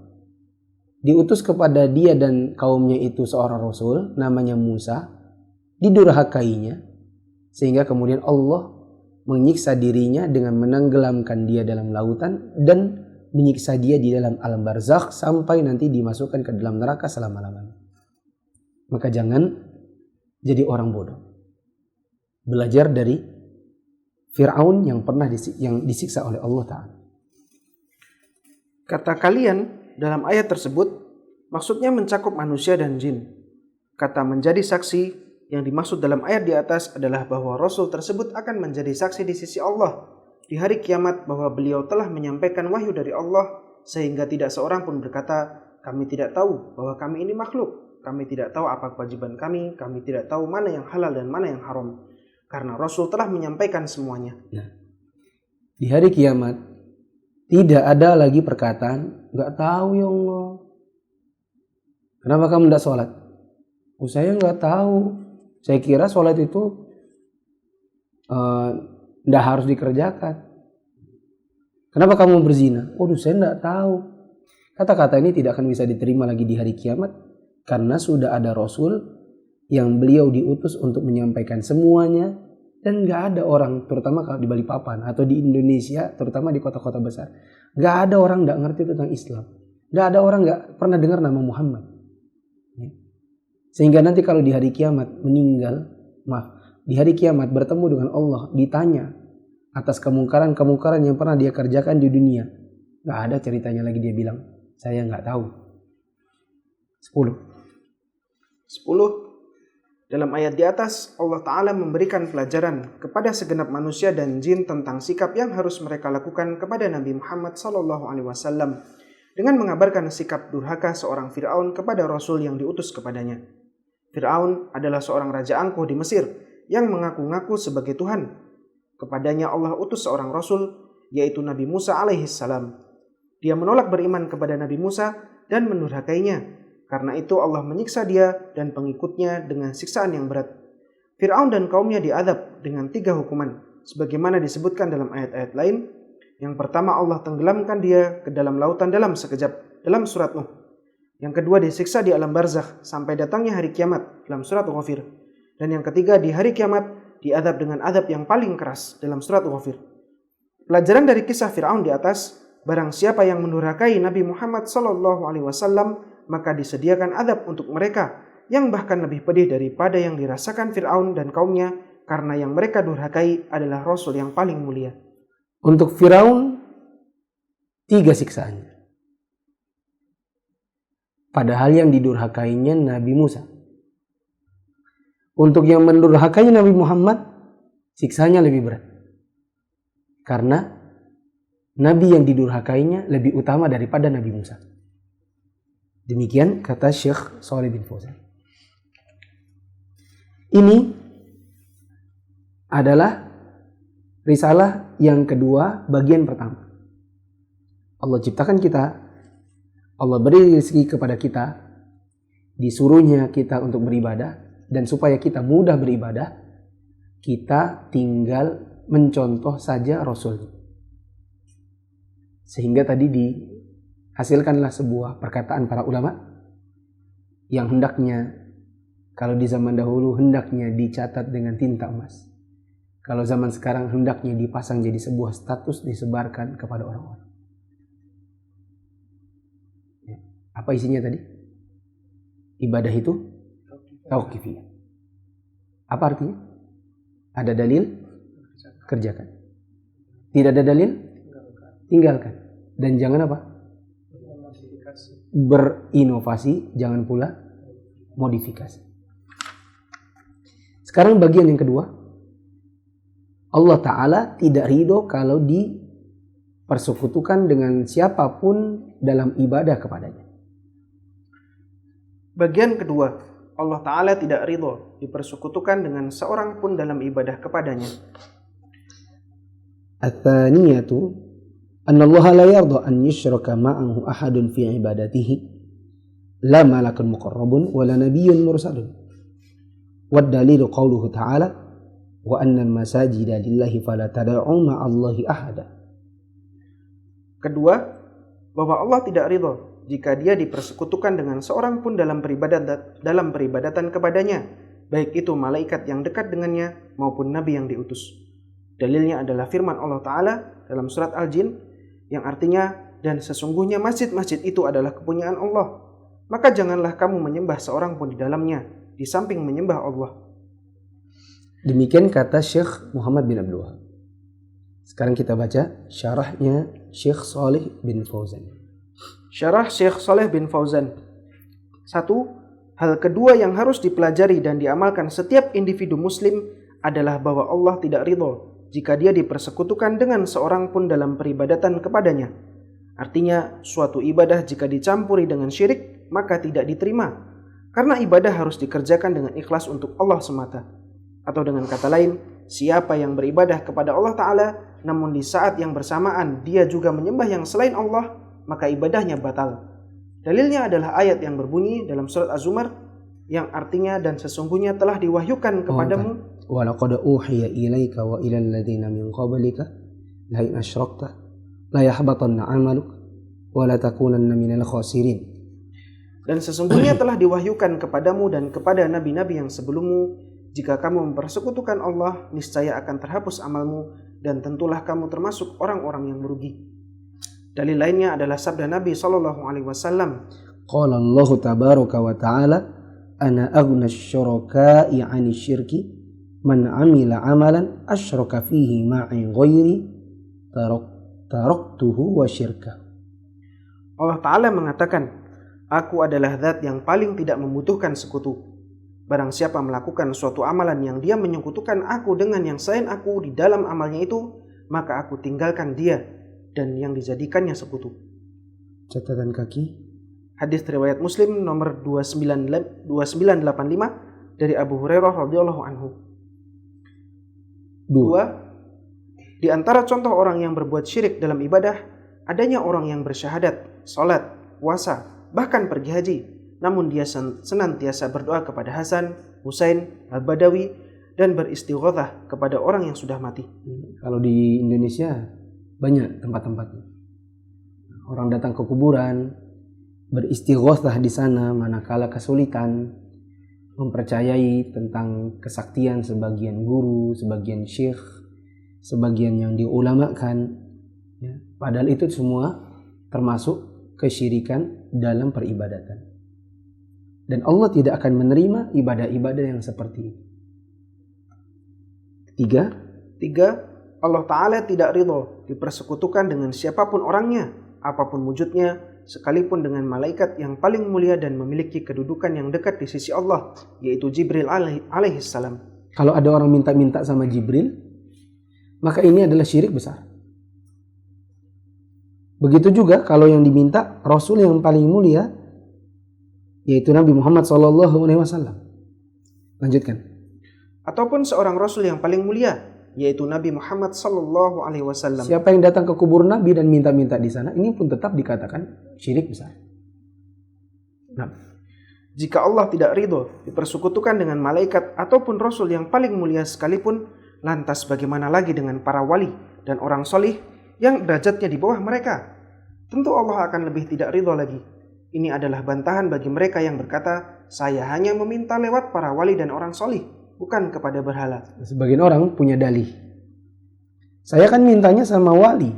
diutus kepada dia dan kaumnya itu seorang Rasul namanya Musa, didurhakainya, sehingga kemudian Allah menyiksa dirinya dengan menenggelamkan dia dalam lautan dan menyiksa dia di dalam alam barzakh sampai nanti dimasukkan ke dalam neraka selama-lamanya. Maka jangan jadi orang bodoh. Belajar dari Fir'aun yang pernah disiksa oleh Allah Ta'ala. Kata kalian dalam ayat tersebut maksudnya mencakup manusia dan jin. Kata menjadi saksi yang dimaksud dalam ayat di atas adalah bahwa Rasul tersebut akan menjadi saksi di sisi Allah di hari kiamat bahwa beliau telah menyampaikan wahyu dari Allah, sehingga tidak seorang pun berkata, kami tidak tahu bahwa kami ini makhluk, kami tidak tahu apa kewajiban kami tidak tahu mana yang halal dan mana yang haram, karena Rasul telah menyampaikan semuanya. Nah, di hari kiamat tidak ada lagi perkataan, nggak tahu ya Allah. Kenapa kamu tidak sholat? Oh, saya nggak tahu. Saya kira sholat itu tidak harus dikerjakan. Kenapa kamu berzina? Waduh, saya tidak tahu. Kata-kata ini tidak akan bisa diterima lagi di hari kiamat, karena sudah ada Rasul yang beliau diutus untuk menyampaikan semuanya, dan nggak ada orang, terutama kalau di Balikpapan atau di Indonesia, terutama di kota-kota besar, nggak ada orang nggak ngerti tentang Islam, nggak ada orang nggak pernah dengar nama Muhammad. Sehingga nanti kalau di hari kiamat di hari kiamat bertemu dengan Allah, ditanya atas kemungkaran-kemungkaran yang pernah dia kerjakan di dunia, nggak ada ceritanya lagi dia bilang, saya nggak tahu. 10. Dalam ayat di atas, Allah Ta'ala memberikan pelajaran kepada segenap manusia dan jin tentang sikap yang harus mereka lakukan kepada Nabi Muhammad SAW dengan mengabarkan sikap durhaka seorang Fir'aun kepada Rasul yang diutus kepadanya. Fir'aun adalah seorang raja angkuh di Mesir yang mengaku-ngaku sebagai Tuhan. Kepadanya Allah utus seorang Rasul, yaitu Nabi Musa alaihissalam. Dia menolak beriman kepada Nabi Musa dan mendurhakainya. Karena itu Allah menyiksa dia dan pengikutnya dengan siksaan yang berat. Fir'aun dan kaumnya diadab dengan 3 hukuman, sebagaimana disebutkan dalam ayat-ayat lain. Yang pertama, Allah tenggelamkan dia ke dalam lautan dalam sekejap, dalam surat Nuh. Yang kedua, disiksa di alam barzakh sampai datangnya hari kiamat, dalam surat Ghafir. Dan yang ketiga, di hari kiamat diadab dengan adab yang paling keras, dalam surat Ghafir. Pelajaran dari kisah Fir'aun di atas, barang siapa yang mendurhakai Nabi Muhammad SAW, maka disediakan adab untuk mereka yang bahkan lebih pedih daripada yang dirasakan Fir'aun dan kaumnya, karena yang mereka durhakai adalah Rasul yang paling mulia. Untuk Fir'aun 3 siksaannya. Padahal yang didurhakainya Nabi Musa. Untuk yang mendurhakainya Nabi Muhammad, siksanya lebih berat. Karena Nabi yang didurhakainya lebih utama daripada Nabi Musa. Demikian kata Syekh Shalih bin Fauzan. Ini adalah risalah yang kedua, bagian pertama. Allah ciptakan kita Allah beri rezeki kepada kita, disuruhnya kita untuk beribadah, dan supaya kita mudah beribadah, kita tinggal mencontoh saja Rasul. Sehingga tadi dihasilkanlah sebuah perkataan para ulama yang hendaknya, kalau di zaman dahulu hendaknya dicatat dengan tinta emas. Kalau zaman sekarang hendaknya dipasang jadi sebuah status, disebarkan kepada orang-orang. Ya. Apa isinya tadi? Ibadah itu tauqifiyah. Apa artinya? Ada dalil, kerjakan. Tidak ada dalil, tinggalkan. Dan jangan apa? Berinovasi, jangan pula modifikasi. Sekarang bagian yang kedua. Allah Ta'ala tidak ridho kalau dipersekutukan dengan siapapun dalam ibadah kepadanya. Bagian kedua, Allah Ta'ala tidak ridho dipersekutukan dengan seorang pun dalam ibadah kepadanya. Ats-tsaniyatu anna Allah la yarda an yushraka ma'ahu ahadun fi ibadatihi, la malakun muqarrabun wa la nabiyyun mursalun. Wad dalilu qauluhu ta'ala wa annal masajida lillahi fala tad'u ma'allahi ahada. Kedua, bahwa Allah tidak ridho jika dia dipersekutukan dengan seorang pun dalam peribadatan kepadanya, baik itu malaikat yang dekat dengannya maupun nabi yang diutus. Dalilnya adalah firman Allah Ta'ala dalam surat Al-Jin yang artinya, dan sesungguhnya masjid-masjid itu adalah kepunyaan Allah, maka janganlah kamu menyembah seorang pun di dalamnya di samping menyembah Allah. Demikian kata Syekh Muhammad bin Abdul Wahab. Sekarang kita baca syarahnya Syekh Saleh bin Fauzan. Syarah Syekh Saleh bin Fauzan. 1. Hal kedua yang harus dipelajari dan diamalkan setiap individu muslim adalah bahwa Allah tidak ridho jika dia dipersekutukan dengan seorang pun dalam peribadatan kepadanya. Artinya, suatu ibadah jika dicampuri dengan syirik, maka tidak diterima. Karena ibadah harus dikerjakan dengan ikhlas untuk Allah semata. Atau dengan kata lain, siapa yang beribadah kepada Allah Ta'ala, namun di saat yang bersamaan dia juga menyembah yang selain Allah, maka ibadahnya batal. Dalilnya adalah ayat yang berbunyi dalam surat Az-Zumar, yang artinya, dan sesungguhnya telah diwahyukan kepadamu. Wa laqad uhiya ilaika wa ilal ladzina min qablika la in asyrakta la yahbatanna 'amaluk wa la takunanna minal khasirin. Dan sesungguhnya telah diwahyukan kepadamu dan kepada nabi-nabi yang sebelummu, jika kamu mempersekutukan Allah, niscaya akan terhapus amalmu dan tentulah kamu termasuk orang-orang yang merugi. Dalil lainnya adalah sabda Nabi SAW. Qala Allah tabaraka wa ta'ala, ana aghna asy-syuraka'i 'ani syirki man 'amila 'amalan asyraka fihi ma'i ghairi taraktuhu wa syirka. Allah Ta'ala mengatakan, aku adalah zat yang paling tidak membutuhkan sekutu. Barang siapa melakukan suatu amalan yang dia menyekutukan aku dengan yang selain aku di dalam amalnya itu, maka aku tinggalkan dia dan yang dijadikannya sekutu. Catatan kaki. Hadis riwayat Muslim nomor 2985 dari Abu Hurairah radhiyallahu anhu. 2. Di antara contoh orang yang berbuat syirik dalam ibadah, adanya orang yang bersyahadat, salat, puasa, bahkan pergi haji, namun dia senantiasa berdoa kepada Hasan, Husain, Al-Badawi, dan beristighatsah kepada orang yang sudah mati. Kalau di Indonesia banyak tempat-tempatnya. Orang datang ke kuburan, beristighatsah di sana manakala kesulitan, mempercayai tentang kesaktian sebagian guru, sebagian syekh, sebagian yang diulamakan. Ya, padahal itu semua termasuk kesyirikan dalam peribadatan. Dan Allah tidak akan menerima ibadah-ibadah yang seperti itu. 3. Allah Ta'ala tidak ridho dipersekutukan dengan siapapun orangnya, apapun wujudnya, sekalipun dengan malaikat yang paling mulia dan memiliki kedudukan yang dekat di sisi Allah, yaitu Jibril alaihissalam. Kalau ada orang minta-minta sama Jibril, maka ini adalah syirik besar. Begitu juga kalau yang diminta Rasul yang paling mulia, yaitu Nabi Muhammad SAW. Lanjutkan. Ataupun seorang Rasul yang paling mulia, yaitu Nabi Muhammad SAW. Siapa yang datang ke kubur Nabi dan minta-minta di sana, ini pun tetap dikatakan syirik besar. Nah, Jika Allah tidak ridho dipersekutukan dengan malaikat ataupun rasul yang paling mulia sekalipun, lantas bagaimana lagi dengan para wali dan orang solih yang derajatnya di bawah mereka? Tentu Allah akan lebih tidak ridho lagi. Ini adalah bantahan bagi mereka yang berkata, saya hanya meminta lewat para wali dan orang solih, bukan kepada berhala. sebagian orang punya dalih. Saya kan mintanya sama wali,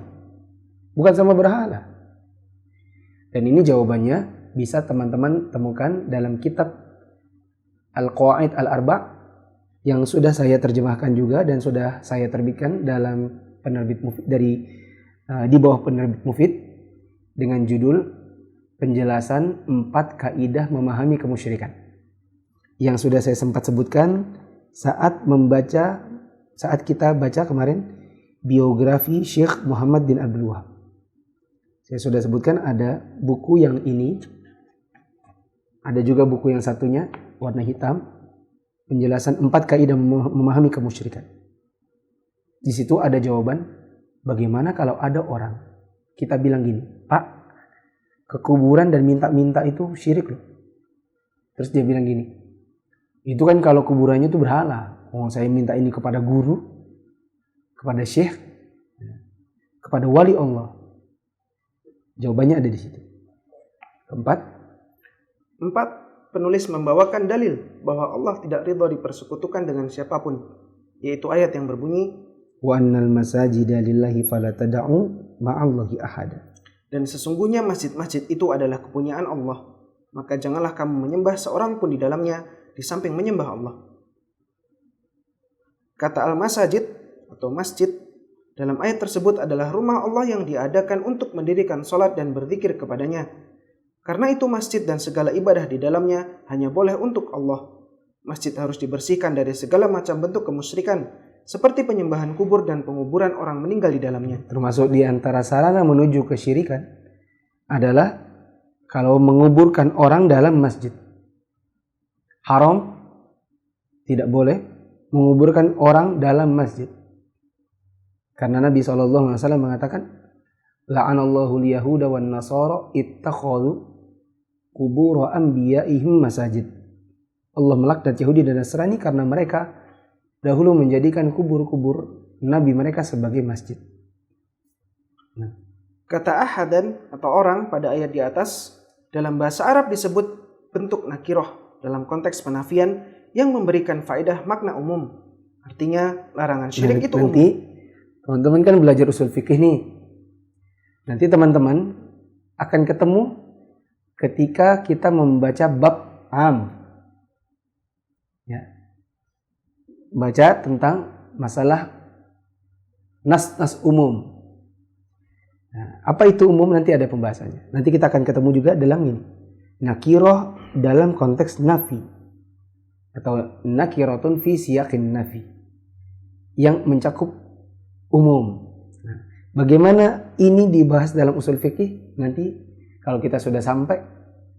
bukan sama berhala. Dan ini jawabannya bisa teman-teman temukan dalam kitab Al-Qawaid Al-Arba' yang sudah saya terjemahkan juga dan sudah saya terbitkan dalam penerbit Mufid di bawah penerbit Mufid dengan judul Penjelasan 4 Kaidah Memahami Kemusyrikan, yang sudah saya sempat sebutkan saat kita baca kemarin biografi Syekh Muhammad bin Abdul Wahab. Saya sudah sebutkan ada buku yang ini, ada juga buku yang satunya warna hitam, penjelasan 4 kaidah memahami kemusyrikan. Di situ ada jawaban bagaimana kalau ada orang kita bilang gini, Pak, ke kuburan dan minta-minta itu syirik loh. Terus dia bilang gini, itu kan kalau kuburannya itu berhala. Oh, saya minta ini kepada guru, kepada syekh, kepada wali Allah. Jawabannya ada di situ. Keempat, penulis membawakan dalil bahwa Allah tidak ridha dipersekutukan dengan siapapun, yaitu ayat yang berbunyi, wa annal masajida lillahi fala tad'u ma'allahi ahada. Dan sesungguhnya masjid-masjid itu adalah kepunyaan Allah, maka janganlah kamu menyembah seorang pun di dalamnya di samping menyembah Allah. Kata al-masajid atau masjid dalam ayat tersebut adalah rumah Allah yang diadakan untuk mendirikan salat dan berzikir kepadanya. Karena itu masjid dan segala ibadah di dalamnya hanya boleh untuk Allah. Masjid harus dibersihkan dari segala macam bentuk kemusyrikan, seperti penyembahan kubur dan penguburan orang meninggal di dalamnya. Termasuk di antara sarana menuju kesyirikan adalah kalau menguburkan orang dalam masjid. Haram, tidak boleh menguburkan orang dalam masjid. Karena Nabi SAW mengatakan, la'anallahu al-yahuda wan nasara ittakhadhu qubur anbiya'ihim masajid. Allah melaknat Yahudi dan Nasrani karena mereka dahulu menjadikan kubur-kubur nabi mereka sebagai masjid. Nah. Kata ahadan atau orang pada ayat di atas dalam bahasa Arab disebut bentuk nakiroh dalam konteks penafian yang memberikan faedah makna umum. Artinya larangan syirik itu umum. Teman-teman kan belajar usul fikih nih. Nanti teman-teman akan ketemu ketika kita membaca bab am. Ya. Baca tentang masalah nas umum. Nah, apa itu umum nanti ada pembahasannya. Nanti kita akan ketemu juga dalam ini. Nakiroh dalam konteks nafi. Atau nakiratun fi siyaqin nafi. Yang mencakup umum. Nah, bagaimana ini dibahas dalam usul fikih? Nanti kalau kita sudah sampai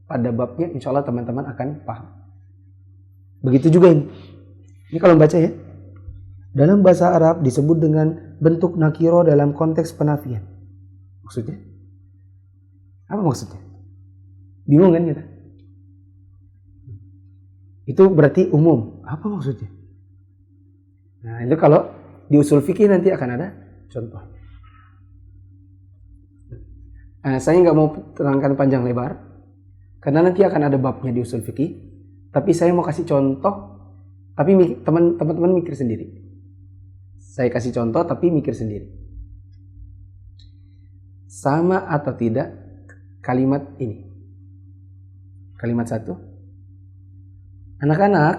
pada babnya, insya Allah teman-teman akan paham. Begitu juga ini. Ini kalau baca ya. Dalam bahasa Arab disebut dengan bentuk nakiro dalam konteks penafian. Maksudnya? Apa maksudnya? Bingung kan kita? Itu berarti umum. Apa maksudnya? Nah, itu kalau di usul fikih nanti akan ada contoh. Saya nggak mau terangkan panjang lebar, karena nanti akan ada babnya di usul fikih. Tapi saya mau kasih contoh, tapi teman-teman mikir sendiri. Saya kasih contoh, tapi mikir sendiri. Sama atau tidak kalimat ini? Kalimat 1. Anak-anak,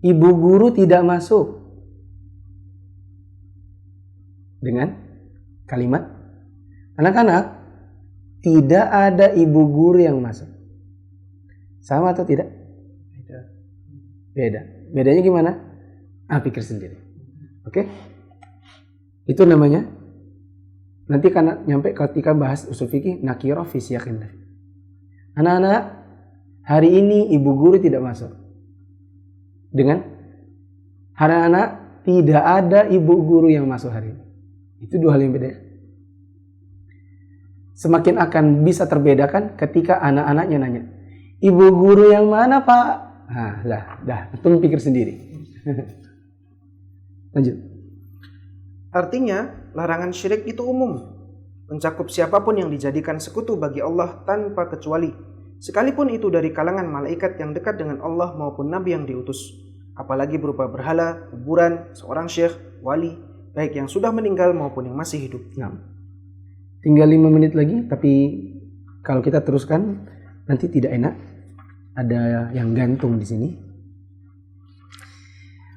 ibu guru tidak masuk. Dengan kalimat, anak-anak, tidak ada ibu guru yang masuk. Sama atau tidak? Beda. Bedanya gimana? Pikir sendiri. Oke? Itu namanya, nanti karena nyampe ketika bahas usul fikih, nakirah fi siyaqin nafi. Anak-anak, hari ini ibu guru tidak masuk. Dengan anak-anak, tidak ada ibu guru yang masuk hari ini. Itu dua hal yang beda. semakin akan bisa terbedakan ketika anak-anaknya nanya, ibu guru yang mana Pak? Nah, dah, antum pikir sendiri. Lanjut. Artinya, larangan syirik itu umum, mencakup siapapun yang dijadikan sekutu bagi Allah tanpa kecuali, sekalipun itu dari kalangan malaikat yang dekat dengan Allah maupun nabi yang diutus, apalagi berupa berhala, kuburan, seorang syekh, wali, baik yang sudah meninggal maupun yang masih hidup. Nah, tinggal 5 menit lagi, tapi kalau kita teruskan nanti tidak enak. Ada yang gantung di sini.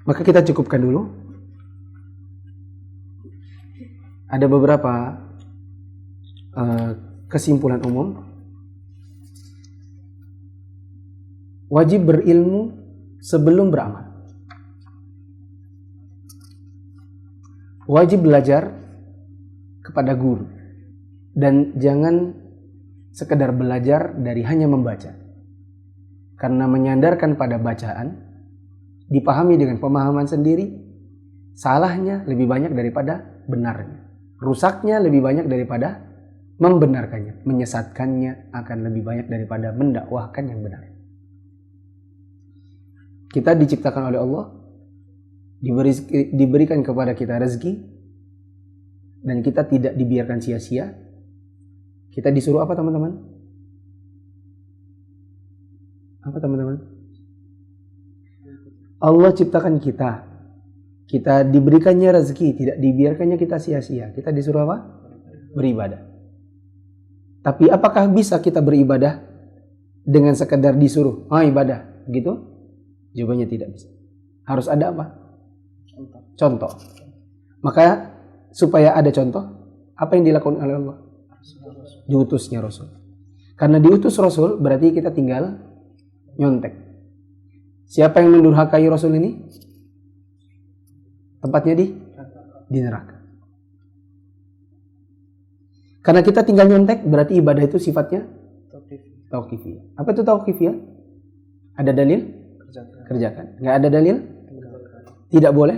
Maka kita cukupkan dulu. Ada beberapa kesimpulan umum. Wajib berilmu sebelum beramal. Wajib belajar kepada guru. Dan jangan sekedar belajar dari hanya membaca. Karena menyandarkan pada bacaan, dipahami dengan pemahaman sendiri, salahnya lebih banyak daripada benarnya. Rusaknya lebih banyak daripada membenarkannya. Menyesatkannya akan lebih banyak daripada mendakwahkan yang benar. Kita diciptakan oleh Allah, diberikan kepada kita rezeki, dan kita tidak dibiarkan sia-sia. Kita disuruh apa teman-teman? Apa teman-teman? Allah ciptakan kita. Kita diberikannya rezeki, tidak dibiarkannya kita sia-sia. Kita disuruh apa? Beribadah. Tapi apakah bisa kita beribadah dengan sekedar disuruh, ibadah, gitu? Jawabannya tidak bisa. Harus ada apa? Contoh. Maka supaya ada contoh, apa yang dilakukan oleh Allah? Diutusnya Rasul. Karena diutus Rasul berarti kita tinggal nyontek. Siapa yang mendurhakai Rasul ini? Tempatnya di neraka. Karena kita tinggal nyontek, berarti ibadah itu sifatnya tauqifiyah. Apa itu tauqifiyah? Ada dalil? Kerjakan. Nggak ada dalil? Tidak boleh?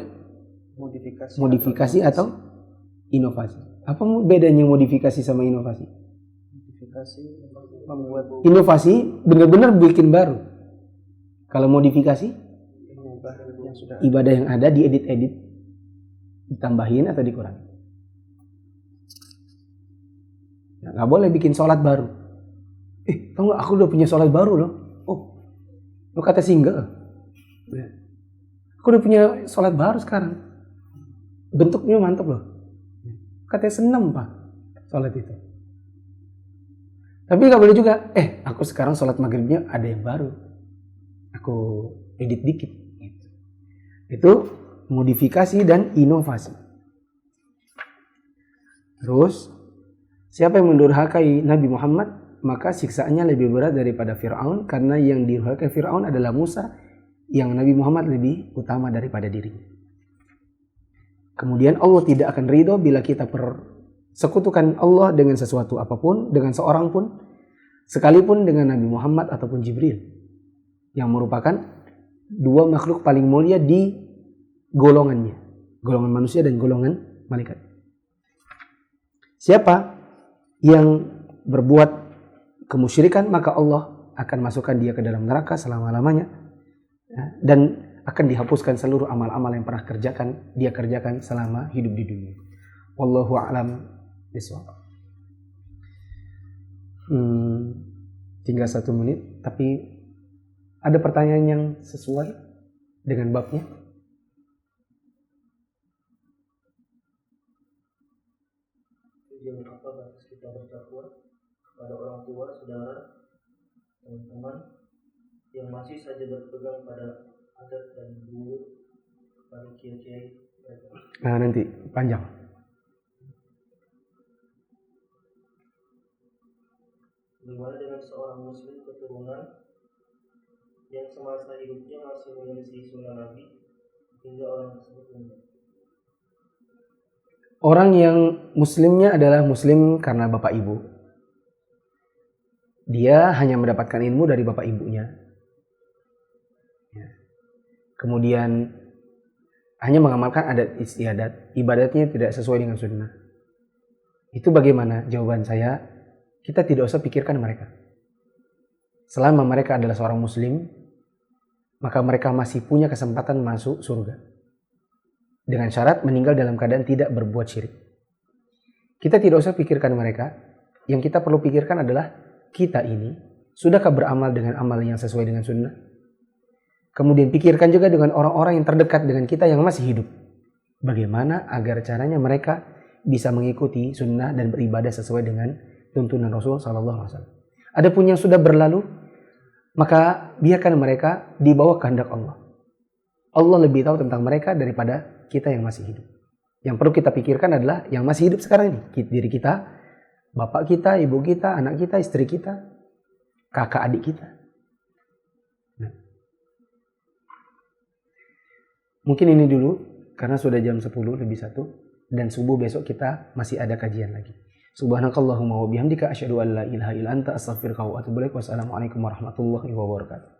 Modifikasi atau inovasi. Apa bedanya modifikasi sama inovasi? Inovasi benar-benar bikin baru. Kalau modifikasi, ibadah yang ada diedit-edit, ditambahin atau dikurangi. Nah, nggak boleh bikin sholat baru. Tahu nggak? Aku udah punya sholat baru loh. Oh, lo kata single. Aku udah punya sholat baru sekarang. Bentuknya mantap loh. Katanya senam Pak sholat itu. Tapi nggak boleh juga. Aku sekarang sholat maghribnya ada yang baru. Aku edit dikit. Itu modifikasi dan inovasi. Terus, siapa yang mendurhakai Nabi Muhammad, maka siksaannya lebih berat daripada Fir'aun, karena yang didurhakai Fir'aun adalah Musa, yang Nabi Muhammad lebih utama daripada dirinya. Kemudian Allah tidak akan ridho bila kita persekutukan Allah dengan sesuatu apapun, dengan seorang pun, sekalipun dengan Nabi Muhammad ataupun Jibril, yang merupakan dua makhluk paling mulia di golongannya, golongan manusia dan golongan malaikat. Siapa yang berbuat kemusyrikan, maka Allah akan masukkan dia ke dalam neraka selama-lamanya, dan akan dihapuskan seluruh amal-amal yang pernah dia kerjakan selama hidup di dunia. Wallahu a'lam bishawab. Tinggal 1 menit, tapi ada pertanyaan yang sesuai dengan babnya? Tujuan apa batas kita bertakwa kepada orang tua, saudara, teman-teman yang masih saja berpegang pada adat dan guru, kepada kiai-kiai? Nah, nanti panjang. Bagaimana dengan seorang muslim keturunan yang semasa hidupnya masih menyelisih sunnah Nabi hingga orang tersebut meninggal? Orang yang muslimnya adalah muslim karena bapak ibu. Dia hanya mendapatkan ilmu dari bapak ibunya. Kemudian hanya mengamalkan adat istiadat, ibadatnya tidak sesuai dengan sunnah. Itu bagaimana? Jawaban saya, kita tidak usah pikirkan mereka. Selama mereka adalah seorang muslim, maka mereka masih punya kesempatan masuk surga. Dengan syarat meninggal dalam keadaan tidak berbuat syirik. Kita tidak usah pikirkan mereka. Yang kita perlu pikirkan adalah kita ini sudahkah beramal dengan amal yang sesuai dengan sunnah? Kemudian pikirkan juga dengan orang-orang yang terdekat dengan kita yang masih hidup. Bagaimana agar caranya mereka bisa mengikuti sunnah dan beribadah sesuai dengan tuntunan Rasul SAW. Adapun yang sudah berlalu, maka biarkan mereka di bawah kehendak Allah. Allah lebih tahu tentang mereka daripada kita yang masih hidup. Yang perlu kita pikirkan adalah yang masih hidup sekarang ini. Diri kita, bapak kita, ibu kita, anak kita, istri kita, kakak adik kita. Nah. Mungkin ini dulu, karena sudah jam 10 lebih 1. Dan subuh besok kita masih ada kajian lagi. Subhanakallahumma wa bihamdika asyhadu an la ilaha illa anta astaghfiruka wa atubu ilaik. Wassalamualaikum warahmatullahi wabarakatuh.